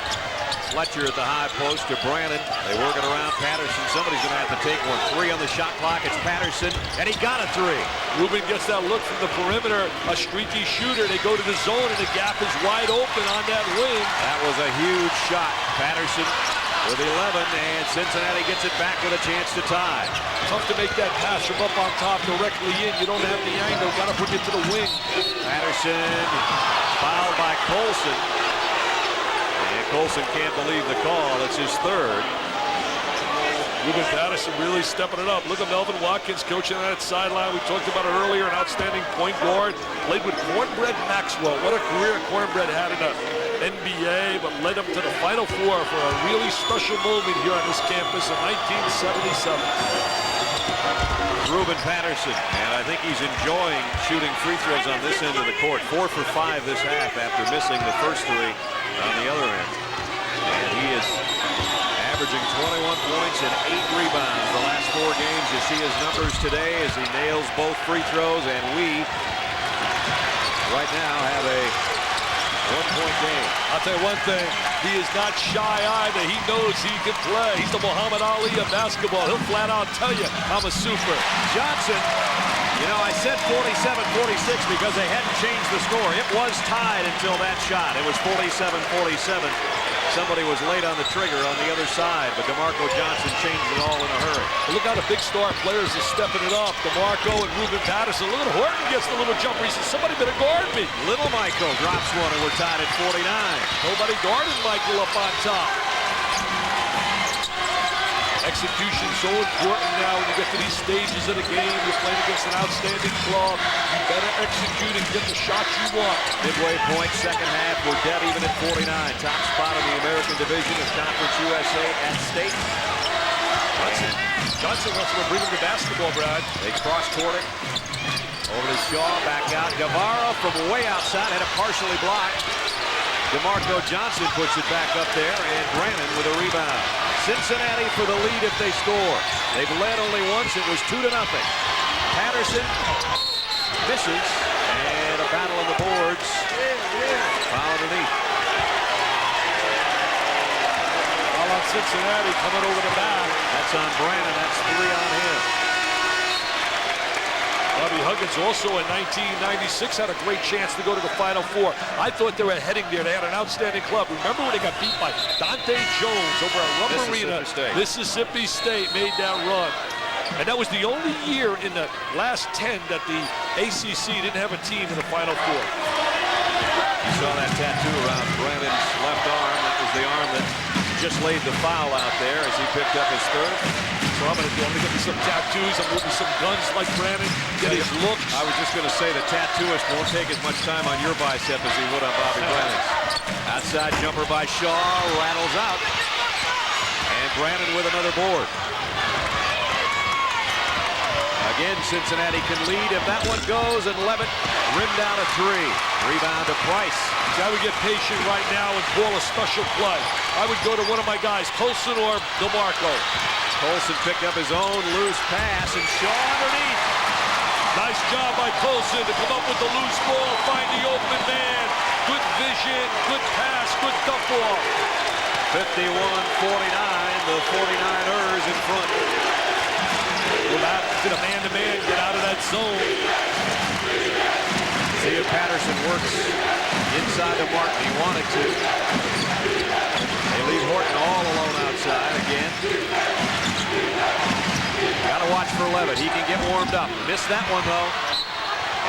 Fletcher at the high post to Brannon. They work it around Patterson. Somebody's going to have to take one. 3 on the shot clock. It's Patterson, and he got a 3. Ruben gets that look from the perimeter. A streaky shooter. They go to the zone, and the gap is wide open on that wing. That was a huge shot. Patterson with 11, and Cincinnati gets it back with a chance to tie. Tough to make that pass from up on top directly in. You don't have the angle. Got to bring it to the wing. Patterson fouled by Colson. And Colson can't believe the call. It's his 3rd. Ruben Patterson really stepping it up. Look at Melvin Watkins coaching on that sideline. We talked about it earlier. An outstanding point guard. Played with Cornbread Maxwell. What a career Cornbread had in the NBA, but led him to the Final Four for a really special moment here on this campus in 1977. Ruben Patterson, and I think he's enjoying shooting free throws on this end of the court. 4 for 5 this half after missing the first 3 on the other end. And he is averaging 21 points and 8 rebounds the last 4 games. You see his numbers today as he nails both free throws, and we right now have a 1-point game. I'll tell you one thing, he is not shy either. He knows he can play. He's the Muhammad Ali of basketball. He'll flat out tell you, I'm a super. Johnson, you know, I said 47-46 because they hadn't changed the score. It was tied until that shot. It was 47-47. Somebody was late on the trigger on the other side, but DeMarco Johnson changed it all in a hurry. Look how the big star players are stepping it up. DeMarco and Ruben Patterson. Look at Horton gets the little jumper. He says, somebody better guard me. Little Michael drops one, and we're tied at 49. Nobody guarded Michael up on top. Execution so important now when you get to these stages of the game. You're playing against an outstanding club. You better execute and get the shots you want. Midway point, second half. We're dead even at 49. Top spot in the American Division of Conference USA at stake. Johnson wants to bring him to basketball, Brad. They cross court it. Over to Shaw, back out. Guevara from way outside, had it partially blocked. DeMarco Johnson puts it back up there, and Brannon with a rebound. Cincinnati for the lead if they score. They've led only once. It was 2-0. Patterson misses, and a battle on the boards. Foul underneath. Foul on Cincinnati coming over the back. That's on Brannon. That's 3 on him. Bobby Huggins also in 1996 had a great chance to go to the Final Four. I thought they were heading there. They had an outstanding club. Remember when they got beat by Dante Jones over at Rump Arena? Mississippi State made that run. And that was the only year in the last 10 that the ACC didn't have a team in the Final Four. You saw that tattoo around Brannon's left arm. That was the arm that just laid the foul out there as he picked up his third. So I'm going to get me some tattoos. I'm going to get me some guns like Brannon. Get his look. I was just going to say the tattooist won't take as much time on your bicep as he would on Bobby Brannon's. Outside jumper by Shaw, rattles out. And Brannon with another board. Again, Cincinnati can lead if that one goes, and Levitt rimmed down a 3. Rebound to Price. See, I would get patient right now and call a special play. I would go to one of my guys, Colson or DeMarco. Colson picked up his own loose pass, and Shaw underneath. Nice job by Colson to come up with the loose ball, find the open man. Good vision, good pass, good dump off. 51-49, the 49ers in front. Well, that did a man-to-man, get out of that zone. See if Patterson works inside the mark. He wanted to. They leave Horton all alone outside again. Got to watch for Levitt. He can get warmed up. Missed that one, though.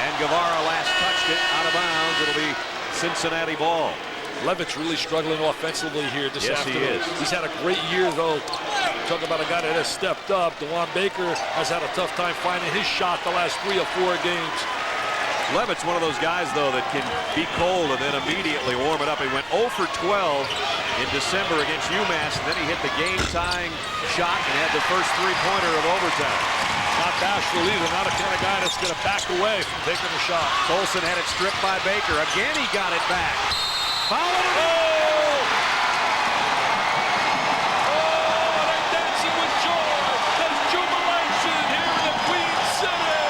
And Guevara last touched it out of bounds. It'll be Cincinnati ball. Levitt's really struggling offensively here this afternoon. Yes, he is. He's had a great year, though. Talk about a guy that has stepped up. DeJuan Baker has had a tough time finding his shot the last 3 or 4 games. Levitt's one of those guys, though, that can be cold and then immediately warm it up. He went 0 for 12 in December against UMass, and then he hit the game-tying shot and had the first 3-pointer of overtime. Not bashful either, not a kind of guy that's going to back away from taking the shot. Colson had it stripped by Baker. Again, he got it back. Foul it. They're dancing with joy. There's jubilation here in the Queen City.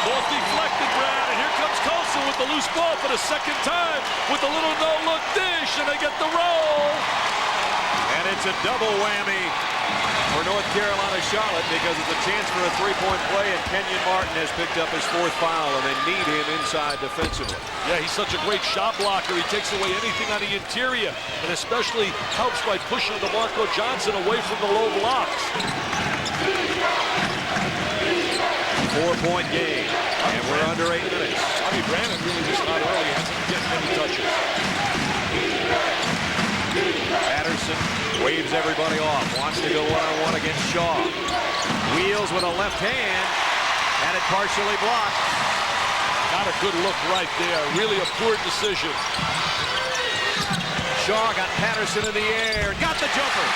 Ball deflected, Brad, and here comes Colson with the loose ball for the second time with a little no-look dish, and they get the roll. And it's a double whammy for North Carolina Charlotte because it's a chance for a 3-point play, and Kenyon Martin has picked up his 4th foul, and they need him inside defensively. Yeah, he's such a great shot blocker. He takes away anything on the interior, and especially helps by pushing DeMarco Johnson away from the low blocks. 4-point game, and we're under 8 minutes. I mean, Brannon really just not early. He hasn't been getting any touches. Patterson waves everybody off, wants to go one-on-one against Shaw. Wheels with a left hand, and it partially blocked. Not a good look right there. Really a poor decision. Shaw got Patterson in the air, got the jumper.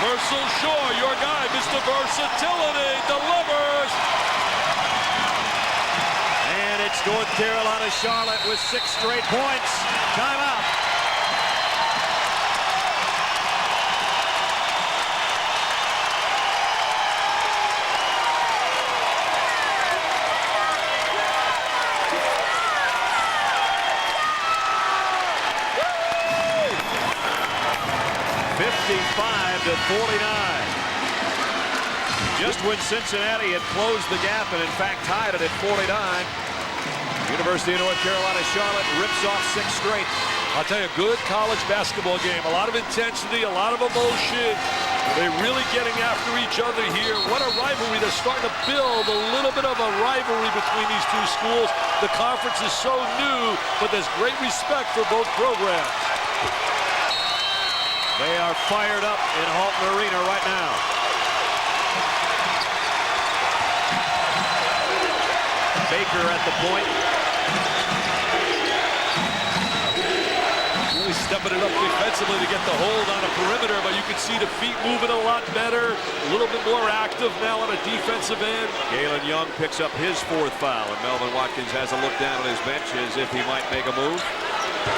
Versal Shaw, your guy, Mr. Versatility, delivers. And it's North Carolina Charlotte with 6 straight points. Timeout. To 49. Just when Cincinnati had closed the gap and in fact tied it at 49, University of North Carolina, Charlotte rips off 6 straight. I'll tell you, good college basketball game. A lot of intensity, a lot of emotion. They're really getting after each other here. What a rivalry. They're starting to build a little bit of a rivalry between these two schools. The conference is so new, but there's great respect for both programs. They are fired up in Halton Arena right now. Baker at the point. Really stepping it up defensively to get the hold on a perimeter, but you can see the feet moving a lot better, a little bit more active now on a defensive end. Galen Young picks up his 4th foul, and Melvin Watkins has a look down at his bench as if he might make a move.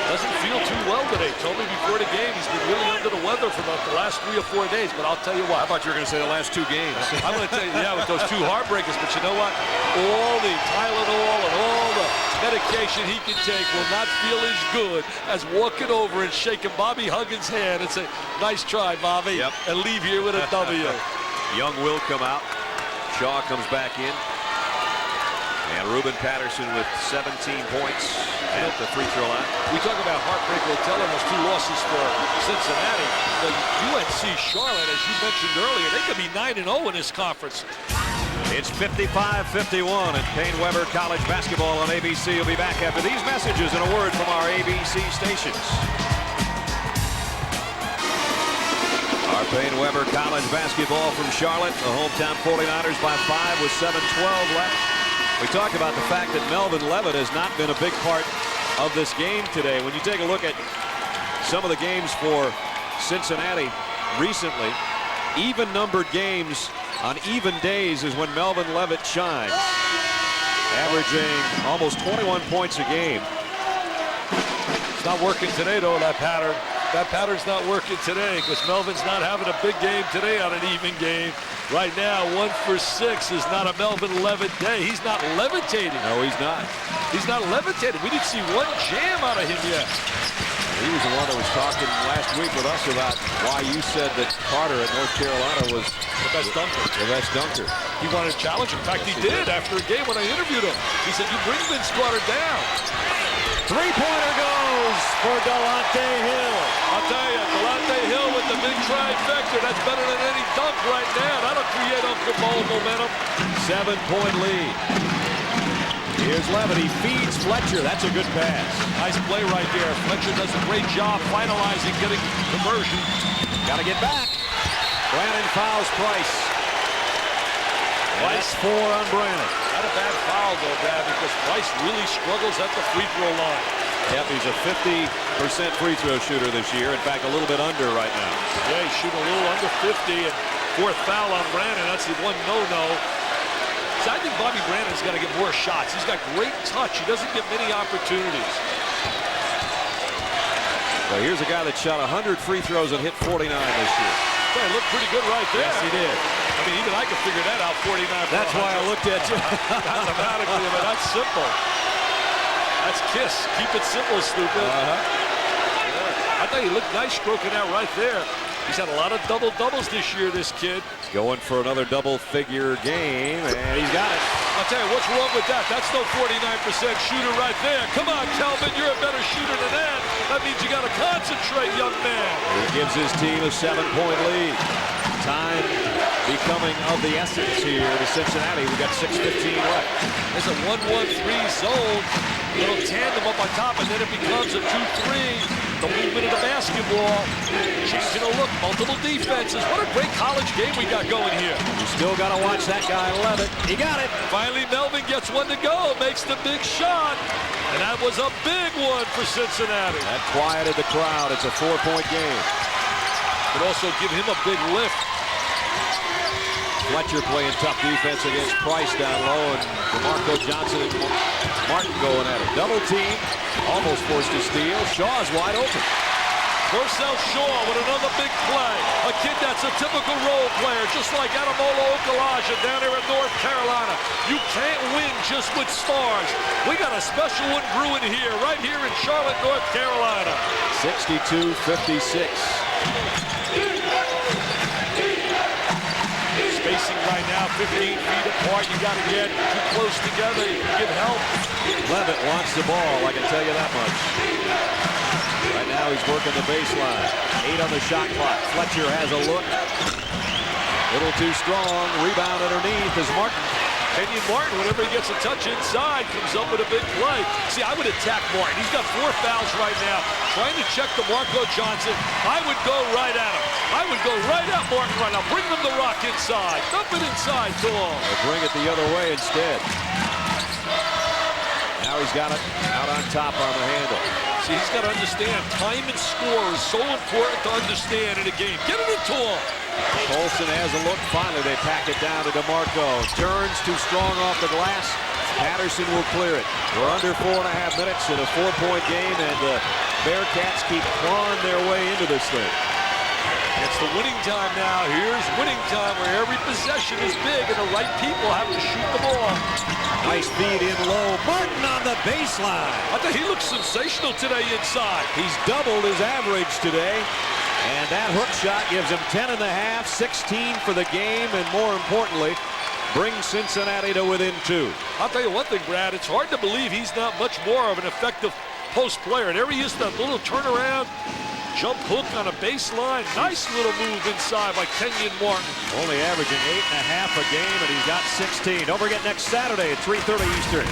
Doesn't feel too well today. Told me before the game he's been really under the weather for about the last 3 or 4 days, but I'll tell you what. I thought you were going to say the last 2 games. I'm going to tell you, yeah, with those 2 heartbreakers, but you know what? All the Tylenol and all the medication he can take will not feel as good as walking over and shaking Bobby Huggins' hand and say, nice try, Bobby, and leave here with a W. Young will come out. Shaw comes back in. And Ruben Patterson with 17 points at the free throw line. We talk about heartbreak hotel and those 2 losses for Cincinnati. The UNC Charlotte, as you mentioned earlier, they could be 9-0 in this conference. It's 55-51, and Payne Weber College Basketball on ABC will be back after these messages and a word from our ABC stations. Our Payne Weber College Basketball from Charlotte, the hometown 49ers by 5 with 7:12 left. We talked about the fact that Melvin Levitt has not been a big part of this game today. When you take a look at some of the games for Cincinnati recently, even-numbered games on even days is when Melvin Levitt shines, averaging almost 21 points a game. It's not working today, though, that pattern. That pattern's not working today because Melvin's not having a big game today on an even game. Right now, 1 for 6 is not a Melvin Levitt day. He's not levitating. No, he's not. He's not levitating. We didn't see 1 jam out of him yet. He was the one that was talking last week with us about why you said that Carter at North Carolina was the best dunker. The best dunker. He wanted to challenge. In fact, he did after a game when I interviewed him. He said, you bring Vince Carter down. Three-pointer goes for Delonte Hill. I'll tell you, Delonte Hill with the big trifecta. That's better than any dunk right now. That'll create Uncle Bowl momentum. 7-point lead. Here's Levitt. He feeds Fletcher. That's a good pass. Nice play right there. Fletcher does a great job finalizing, getting conversion. Got to get back. Brannon fouls Price. Price 4 on Brannon. Not a bad foul, though, Brad, because Price really struggles at the free throw line. Yep, he's a 50% free throw shooter this year. In fact, a little bit under right now. Yeah, he's shooting a little under 50, and 4th foul on Brannon. That's the one no-no. So I think Bobby Brannon's got to get more shots. He's got great touch. He doesn't get many opportunities. Well, here's a guy that shot 100 free throws and hit 49 this year. Well, he looked pretty good right there. Yes, he did. I mean, even I could figure that out, 49. That's why I looked at you. Mathematically, but that's simple. That's KISS. Keep it simple, stupid. Yeah. I thought he looked nice stroking that right there. He's had a lot of double-doubles this year, this kid. Going for another double-figure game, and he's got it. I'll tell you, what's wrong with that? That's no 49% shooter right there. Come on, Kelvin, you're a better shooter than that. That means you got to concentrate, young man. He gives his team a 7-point lead. Time becoming of the essence here to Cincinnati. We got 6:15 left. There's a 1-1-3 zone. Little tandem up on top, and then it becomes a 2-3. The movement of the basketball. Changing a look, multiple defenses. What a great college game we got going here. You still got to watch that guy, Levitt. He got it. Finally, Melvin gets one to go. Makes the big shot. And that was a big one for Cincinnati. That quieted the crowd. It's a 4-point game. Could also give him a big lift. Fletcher playing tough defense against Price down low, and DeMarco Johnson and Martin going at it. Double team, almost forced to steal. Shaw's wide open. Purcell Shaw with another big play. A kid that's a typical role player, just like Ademola Okalaja down here in North Carolina. You can't win just with stars. We got a special one brewing here, right here in Charlotte, North Carolina. 62-56. Spacing right now, 15 feet apart. You got to get too close together. You can give help. Levitt wants the ball, I can tell you that much. Right now he's working the baseline. 8 on the shot clock. Fletcher has a look. Little too strong. Rebound underneath is Martin. Kenyon Martin, whenever he gets a touch inside, comes up with a big play. See, I would attack Martin. He's got 4 fouls right now. Trying to check DeMarco Johnson. I would go right at him. I would go right at Martin right now. Bring him the rock inside. Dump it inside to him. They'll bring it the other way instead. Now he's got it out on top on the handle. See, he's got to understand time and score is so important to understand in a game. Get it into him. Colson has a look. Finally, they pack it down to DeMarco. Turns too strong off the glass. Patterson will clear it. We're under 4.5 minutes in a 4-point game, and the Bearcats keep clawing their way into this thing. It's the winning time now. Here's winning time where every possession is big and the right people have to shoot the ball. Nice feed in low. Martin on the baseline. I think he looks sensational today inside. He's doubled his average today. And that hook shot gives him 10.5, 16 for the game, and more importantly, brings Cincinnati to within 2. I'll tell you one thing, Brad. It's hard to believe he's not much more of an effective post player. There he is, that little turnaround. Jump hook on a baseline. Nice little move inside by Kenyon Martin. Only averaging 8.5 a game, and he's got 16. Don't forget, next Saturday at 3:30 Eastern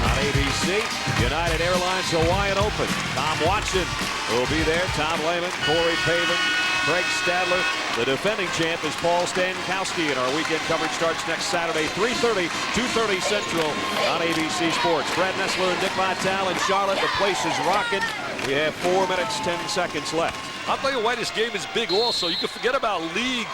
on ABC, United Airlines Hawaiian Open. Tom Watson will be there. Tom Lehman, Corey Pavin, Craig Stadler. The defending champ is Paul Stankowski, and our weekend coverage starts next Saturday, 3:30, 2:30 Central on ABC Sports. Brad Nessler and Dick Vitale in Charlotte. The place is rocking. We have 4 minutes, 10 seconds left. I'll tell you why this game is big also. You can forget about league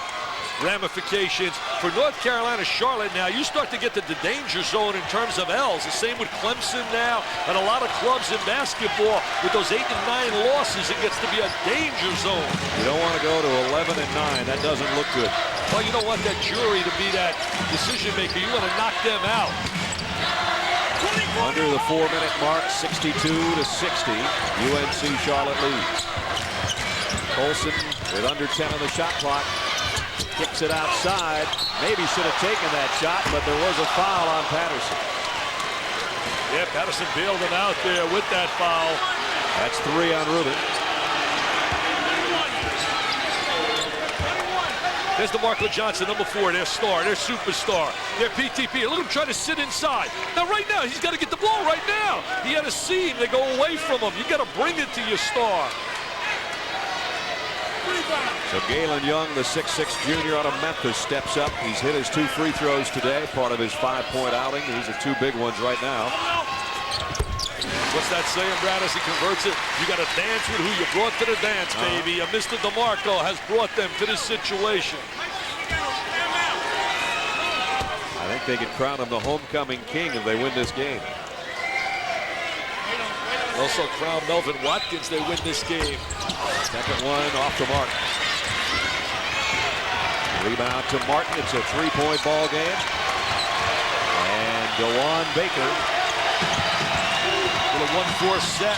ramifications. For North Carolina, Charlotte now, you start to get to the danger zone in terms of L's. The same with Clemson now, and a lot of clubs in basketball. With those 8 and 9 losses, it gets to be a danger zone. You don't want to go to 11 and 9. That doesn't look good. Well, you don't want that jury to be that decision maker. You want to knock them out. Under the 4-minute mark, 62-60. UNC Charlotte leads. Colson with under 10 on the shot clock. Kicks it outside. Maybe should have taken that shot, but there was a foul on Patterson. Yeah, Patterson bailed him out there with that foul. That's 3 on Rubin. There's DeMarco Johnson, number 4, their star, their superstar, their PTP. Look at him trying to sit inside. Now, right now, he's got to get the ball right now. He had a seam. They go away from him. You got to bring it to your star. So Galen Young, the 6'6 junior out of Memphis, steps up. He's hit his 2 free throws today, part of his 5-point outing. These are 2 big ones right now. What's that saying, Brad, as he converts it? You got to dance with who you brought to the dance, baby. And Mr. DeMarco has brought them to this situation. I think they could crown him the homecoming king if they win this game. Also crown Melvin Watkins, they win this game. Second one off the mark. Rebound to Martin. It's a 3-point ball game. And DeJuan Baker. With a 1-4 set.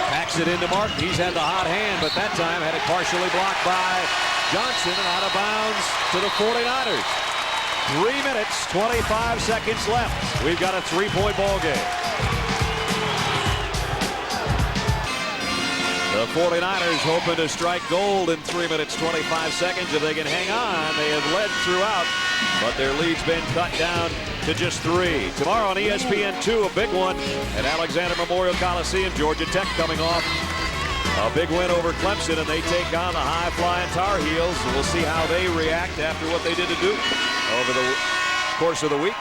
Packs it into Martin. He's had the hot hand, but that time had it partially blocked by Johnson and out of bounds to the 49ers. 3 minutes, 25 seconds left. We've got a 3-point ball game. The 49ers hoping to strike gold in 3 minutes, 25 seconds. If they can hang on, they have led throughout, but their lead's been cut down to just 3. Tomorrow on ESPN2, a big one at Alexander Memorial Coliseum. Georgia Tech coming off a big win over Clemson, and they take on the high-flying Tar Heels. And we'll see how they react after what they did to Duke over the course of the week.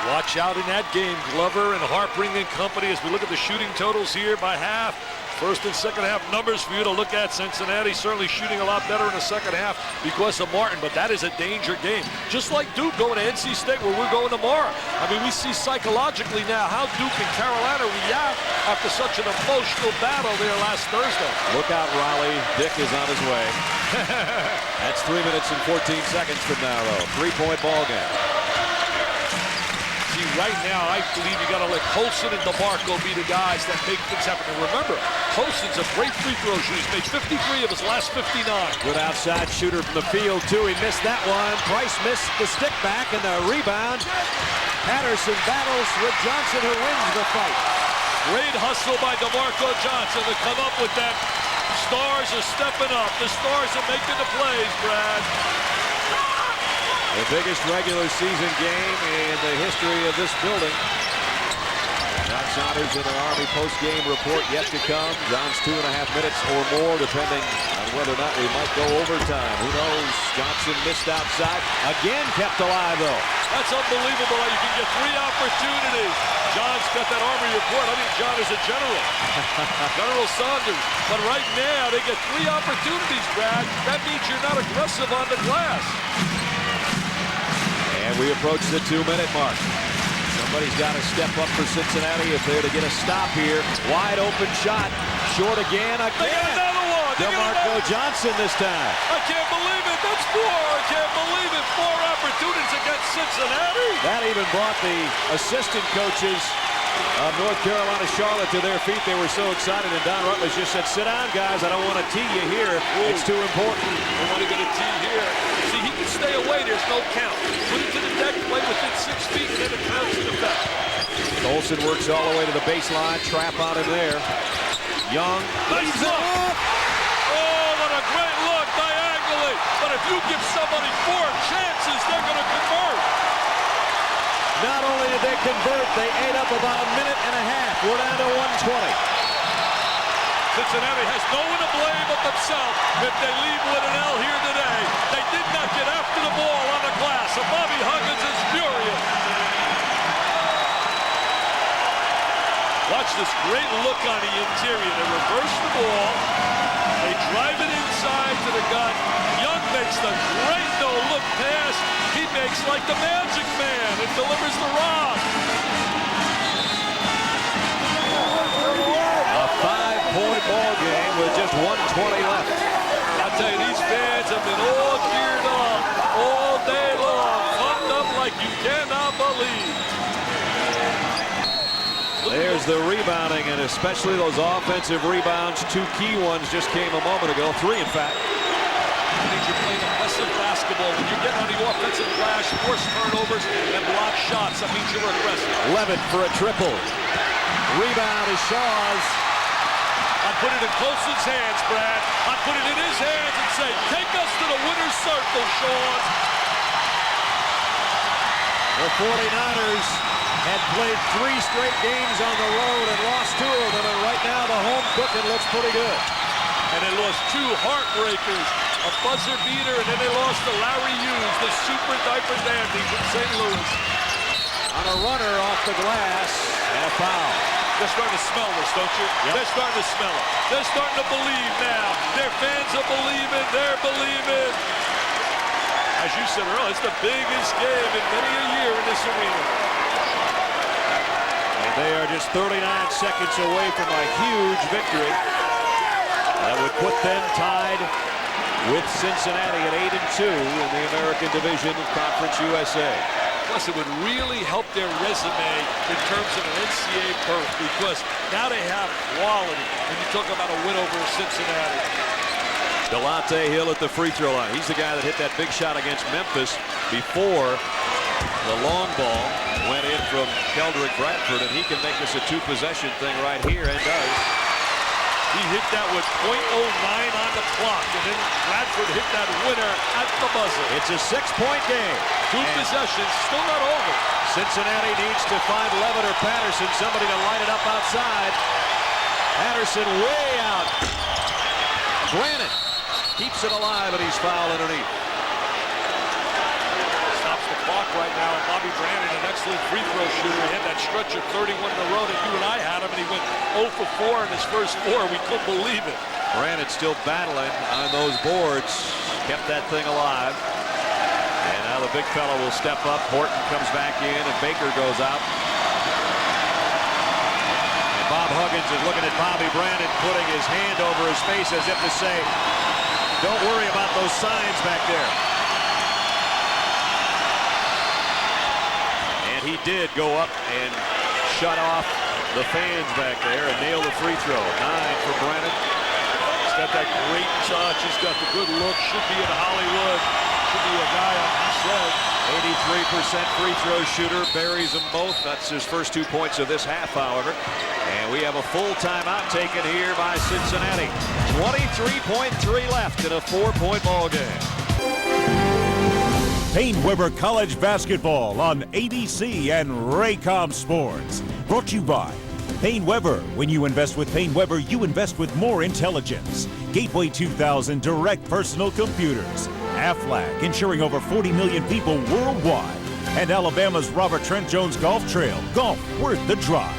Watch out in that game. Glover and Harpring and company as we look at the shooting totals here by half. First and second half numbers for you to look at. Cincinnati certainly shooting a lot better in the second half because of Martin, but that is a danger game. Just like Duke going to NC State where we're going tomorrow. I mean, we see psychologically now how Duke and Carolina react after such an emotional battle there last Thursday. Look out, Raleigh. Dick is on his way. That's 3 minutes and 14 seconds from now, though. 3-point ball game. See, right now, I believe you got to let Colson and DeMarco be the guys that make things happen. And remember, Colson's a great free throw shooter. He's made 53 of his last 59. Good outside shooter from the field, too. He missed that one. Price missed the stick back and the rebound. Patterson battles with Johnson, who wins the fight. Great hustle by DeMarco Johnson to come up with that. Stars are stepping up. The Stars are making the plays, Brad. The biggest regular season game in the history of this building. John Saunders in an Army post-game report yet to come. John's 2.5 minutes or more, depending on whether or not we might go overtime. Who knows? Johnson missed outside. Again kept alive, though. That's unbelievable how you can get 3 opportunities. John's got that Army report. I think John is a general. General Saunders. But right now, they get 3 opportunities, Brad. That means you're not aggressive on the glass. And we approach the 2-minute mark. Somebody's got to step up for Cincinnati if they're to get a stop here. Wide open shot. Short again. They got another one. DeMarco Johnson this time. I can't believe it. That's 4. I can't believe it. 4 opportunities against Cincinnati. That even brought the assistant coaches of North Carolina, Charlotte to their feet. They were so excited, and Don Rutledge just said, "Sit down, guys. I don't want to tee you here. It's too important." I want to get a tee here. See, he can stay away. There's no count. Put it to the deck, play within 6 feet, and then it counts in effect. Olsen works all the way to the baseline. Trap on him there. Young. Nice look. Oh, what a great look diagonally. But if you give somebody 4 chances, they're going to convert. Not only did they convert, they ate up about 1.5 minutes. We're down to 120. Cincinnati has no one to blame but themselves if they leave with an L here today. They did not get after the ball on the glass, and Bobby Huggins is furious. Watch this great look on the interior. They reverse the ball. They drive it inside to the gun. Young makes the great no-look pass. He makes like the Magic Man and delivers the rock. A 5-point ball game with just 1:20 left. I'll tell you, these fans have been all geared up all day long, pumped up like you cannot believe. There's the rebounding, and especially those offensive rebounds. 2 key ones just came a moment ago. 3, in fact. That means you're playing aggressive basketball. When you're getting on the offensive glass, force turnovers, and block shots, that means you're aggressive. 11 for a triple. Rebound is Shaw's. I'd put it in Colson's hands, Brad. I'd put it in his hands and say, take us to the winner's circle, Sean. The 49ers had played 3 straight games on the road and lost 2 of them, and right now the home cooking looks pretty good. And they lost 2 heartbreakers, a buzzer beater, and then they lost to Larry Hughes, the super diaper dandy from St. Louis. On a runner off the glass, and a foul. They're starting to smell this, don't you? Yep. They're starting to smell it. They're starting to believe now. Their fans are believing. They're believing. As you said earlier, it's the biggest game in many a year in this arena. And they are just 39 seconds away from a huge victory that would put them tied with Cincinnati at 8-2 in the American Division of Conference USA. Plus, it would really help their resume in terms of an NCAA berth, because now they have quality when you talk about a win over Cincinnati. Delonte Hill at the free throw line. He's the guy that hit that big shot against Memphis before the long ball went in from Keldrick Bradford, and he can make this a 2-possession thing right here, and does. He hit that with .09 on the clock, and then Bradford hit that winner at the buzzer. It's a 6-point game. 2 possessions, still not over. Cincinnati needs to find Levitt or Patterson, somebody to line it up outside. Patterson way out. Brannon keeps it alive, and he's fouled underneath. Stops the clock right now, and Bobby Brannon, an excellent free throw shooter. He had that stretch of 31 in a row that you and I had him, and he went 0 for 4 in his first 4. We couldn't believe it. Brannon still battling on those boards. Kept that thing alive. And now the big fella will step up. Horton comes back in, and Baker goes out. And Bob Huggins is looking at Bobby Brannon, putting his hand over his face as if to say, don't worry about those signs back there. And And he did go up and shut off the fans back there and nail the free throw. 9 for Brennan. He's got that great touch. He's got the good look. Should be in Hollywood. Should be a guy on the set. 83% free throw shooter, buries them both. That's his first 2 points of this half, however. And we have a full timeout taken here by Cincinnati. 23.3 left in a 4-point ball game. Payne-Weber College Basketball on ABC and Raycom Sports. Brought to you by Payne-Weber. When you invest with Payne-Weber, you invest with more intelligence. Gateway 2000 Direct Personal Computers. Aflac, insuring over 40 million people worldwide. And Alabama's Robert Trent Jones Golf Trail. Golf worth the drive.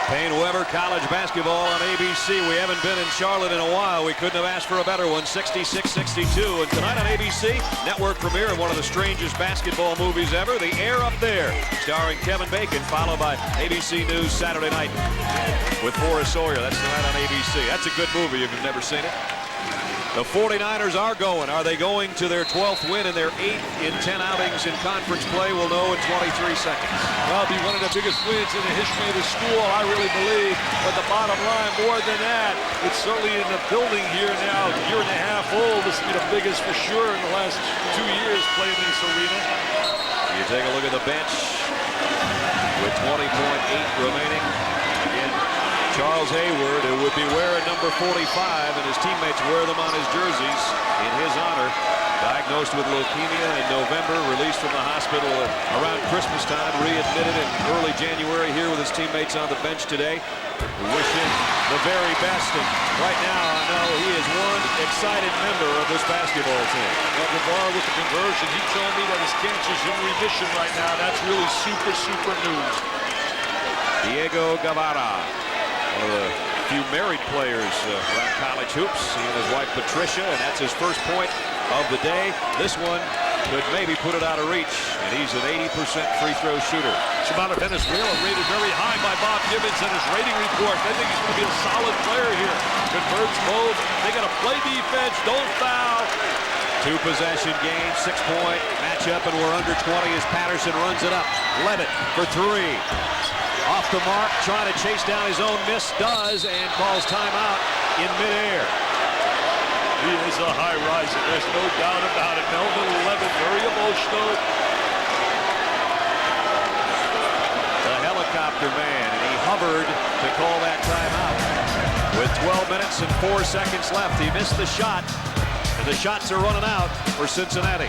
Payne-Weber College Basketball on ABC. We haven't been in Charlotte in a while. We couldn't have asked for a better one. 66-62. And tonight on ABC, network premiere of one of the strangest basketball movies ever, The Air Up There, starring Kevin Bacon, followed by ABC News Saturday Night with Forrest Sawyer. That's tonight on ABC. That's a good movie if you've never seen it. The 49ers are going. Are they going to their 12th win and their 8th in 10 outings in conference play? We'll know in 23 seconds. Well, it'll be one of the biggest wins in the history of the school, I really believe. But the bottom line, more than that, it's certainly in the building here now, a year and a half old. This will be the biggest for sure in the last 2 years playing in this arena. You take a look at the bench with 20.8 remaining. Again, Charles Hayward, who would be wearing number 45, and his teammates wear them on his jerseys in his honor. Diagnosed with leukemia in November, released from the hospital around Christmas time, readmitted in early January here with his teammates on the bench today. We wish him the very best, and right now I know he is one excited member of this basketball team. Well, Guevara with the conversion, he told me that his cancer's in remission right now. That's really super, super news. Diego Guevara, one of the few married players around college hoops. He and his wife Patricia, and that's his first point of the day. This one could maybe put it out of reach, and he's an 80% free throw shooter. Shimano Venezuela rated very high by Bob Gibbons in his rating report. They think he's going to be a solid player here. Converts both. They got to play defense, don't foul. 2 possession game, 6-point matchup, and we're under 20 as Patterson runs it up. Levitt for 3. Off the mark, trying to chase down his own miss, does, and calls timeout in midair. He is a high riser, there's no doubt about it. Melvin Levitt, very emotional. The helicopter man, and he hovered to call that timeout. With 12 minutes and 4 seconds left, he missed the shot, and the shots are running out for Cincinnati.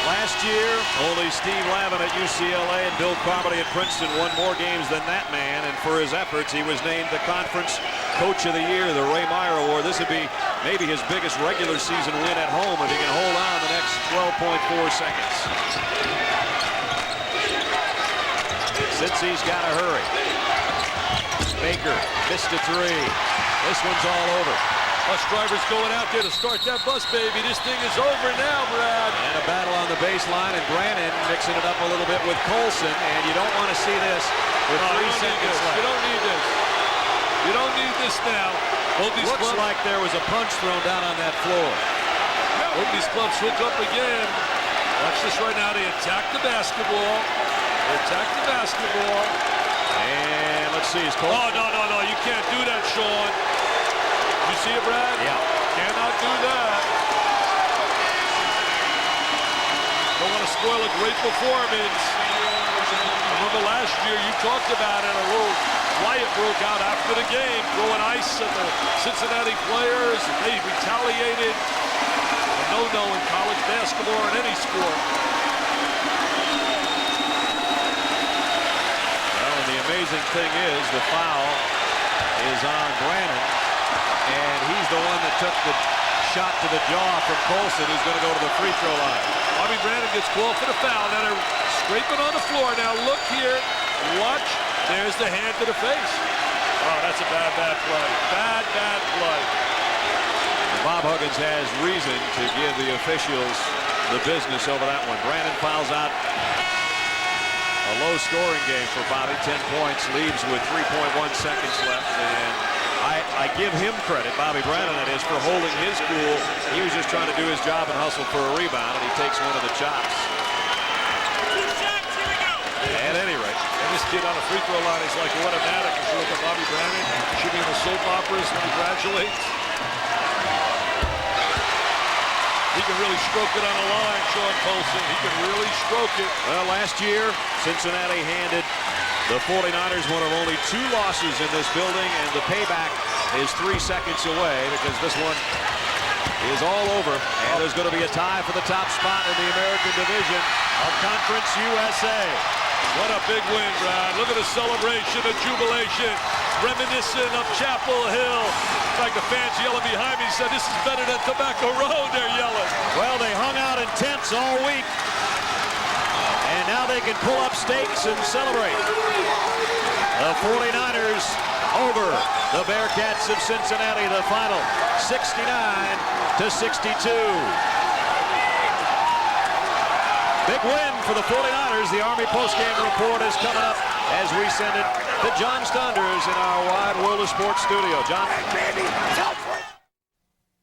Last year, only Steve Lavin at UCLA and Bill Carmody at Princeton won more games than that man, and for his efforts, he was named the Conference Coach of the Year, the Ray Meyer Award. This would be maybe his biggest regular season win at home if he can hold on the next 12.4 seconds. Cincy's got to hurry. Baker missed a 3. This one's all over. Bus drivers going out there to start that bus, baby. This thing is over now, Brad. And a battle on the baseline, and Brannon mixing it up a little bit with Colson, and you don't want to see this with 3 seconds left. You don't need this. You don't need this now. Both these Looks like there was a punch thrown down on that floor. Both these clubs hook up again. Watch this right now. They attack the basketball. They attack the basketball. And let's see. Oh, no. You can't do that, Sean. You see it, Brad? Yeah. Cannot do that. Don't want to spoil a great performance. Remember last year you talked about it. A little riot broke out after the game, throwing ice at the Cincinnati players. They retaliated. A no-no in college basketball or in any sport. Well, and the amazing thing is the foul is on Brannon. And he's the one that took the shot to the jaw from Colson, who's going to go to the free throw line. Bobby Brannon gets called for the foul. Now they're scraping on the floor. Now look here. Watch. There's the hand to the face. Oh, that's a bad play. Bad play. And Bob Huggins has reason to give the officials the business over that one. Brannon fouls out. A low-scoring game for Bobby. 10 points. Leaves with 3.1 seconds left. And I give him credit, Bobby Brennan, that is, for holding his cool. He was just trying to do his job and hustle for a rebound, and he takes one of the chops. At any rate. And this kid on the free throw line is like automatic. If you look at Bobby Brennan, should be in the soap operas when he graduates. He can really stroke it on the line, Sean Colson. He can really stroke it. Well, last year, Cincinnati handed the 49ers one of only 2 losses in this building, and the payback is 3 seconds away because this one is all over, and there's going to be a tie for the top spot in the American Division of Conference USA. What a big win, Brad. Look at the celebration, the jubilation, reminiscent of Chapel Hill. In fact, the fans yelling behind me said, this is better than Tobacco Road, they're yelling. Well, they hung out in tents all week, and now they can pull up stakes and celebrate. The 49ers over the Bearcats of Cincinnati, the final 69-62. Big win for the 49ers. The Army postgame report is coming up as we send it to John Stunders in our Wide World of Sports studio. John?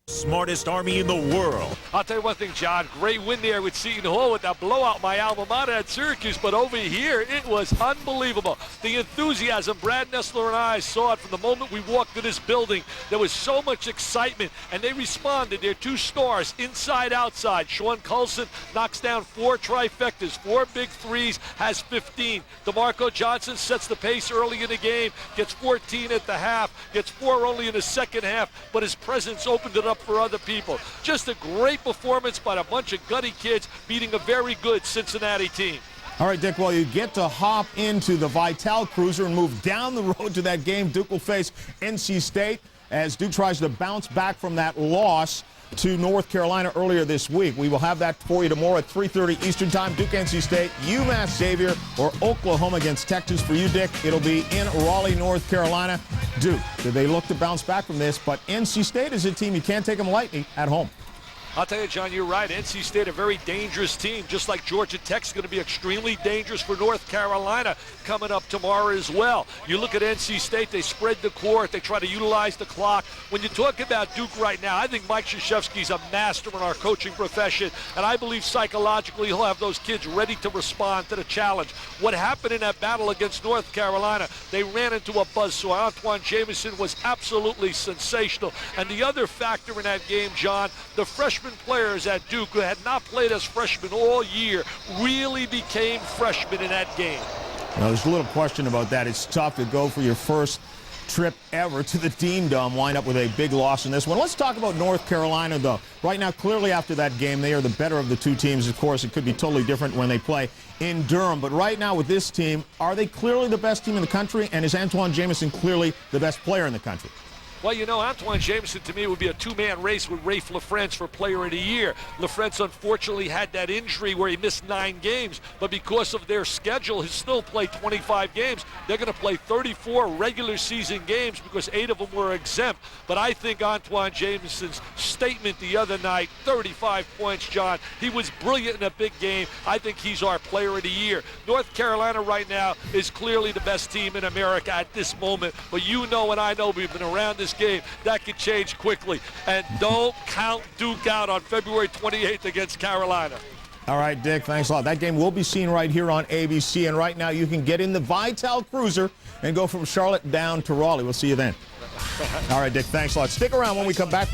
Smartest Army in the world. I'll tell you one thing, John. Great win there with Seton Hall with that blowout my alma mater at Syracuse. But over here, it was unbelievable. The enthusiasm, Brad Nessler and I saw it from the moment we walked in this building. There was so much excitement, and they responded. Their 2 stars, inside, outside. Sean Colson knocks down 4 trifectas, 4 big threes, has 15. DeMarco Johnson sets the pace early in the game, gets 14 at the half, gets 4 only in the second half, but his presence opened it up for other people. Just a great performance by a bunch of gutty kids beating a very good Cincinnati team. All right, Dick, well, you get to hop into the Vital Cruiser and move down the road to that game. Duke will face NC State as Duke tries to bounce back from that loss to North Carolina earlier this week. We will have that for you tomorrow at 3:30 Eastern Time. Duke, NC State, UMass Xavier, or Oklahoma against Texas for you, Dick. It'll be in Raleigh, North Carolina. Duke, do they look to bounce back from this? But NC State is a team you can't take them lightly at home. I'll tell you, John, you're right. NC State, a very dangerous team, just like Georgia Tech's going to be extremely dangerous for North Carolina coming up tomorrow as well. You look at NC State, they spread the court, they try to utilize the clock. When you talk about Duke right now, I think Mike Krzyzewski's a master in our coaching profession, and I believe psychologically he'll have those kids ready to respond to the challenge. What happened in that battle against North Carolina, they ran into a buzzsaw. Antoine Jamison was absolutely sensational. And the other factor in that game, John, the freshman players at Duke who had not played as freshmen all year really became freshmen in that game. Now, there's a little question about that. It's tough to go for your first trip ever to the Dean Dome, wind up with a big loss in this one. Let's talk about North Carolina, though. Right now, clearly after that game, they are the better of the 2 teams. Of course, it could be totally different when they play in Durham. But right now with this team, are they clearly the best team in the country? And is Antoine Jamison clearly the best player in the country? Well, you know, Antoine Jamison to me would be a 2-man race with Rafe LaFrentz for Player of the Year. LaFrentz unfortunately had that injury where he missed 9 games, but because of their schedule, he's still played 25 games. They're going to play 34 regular season games because 8 of them were exempt. But I think Antoine Jamison's statement the other night, 35 points, John, he was brilliant in a big game. I think he's our Player of the Year. North Carolina right now is clearly the best team in America at this moment, but you know and I know we've been around this game. That could change quickly. And don't count Duke out on February 28th against Carolina. All right, Dick, thanks a lot. That game will be seen right here on ABC. And right now you can get in the Vital Cruiser and go from Charlotte down to Raleigh. We'll see you then. All right, Dick, thanks a lot. Stick around when we come back.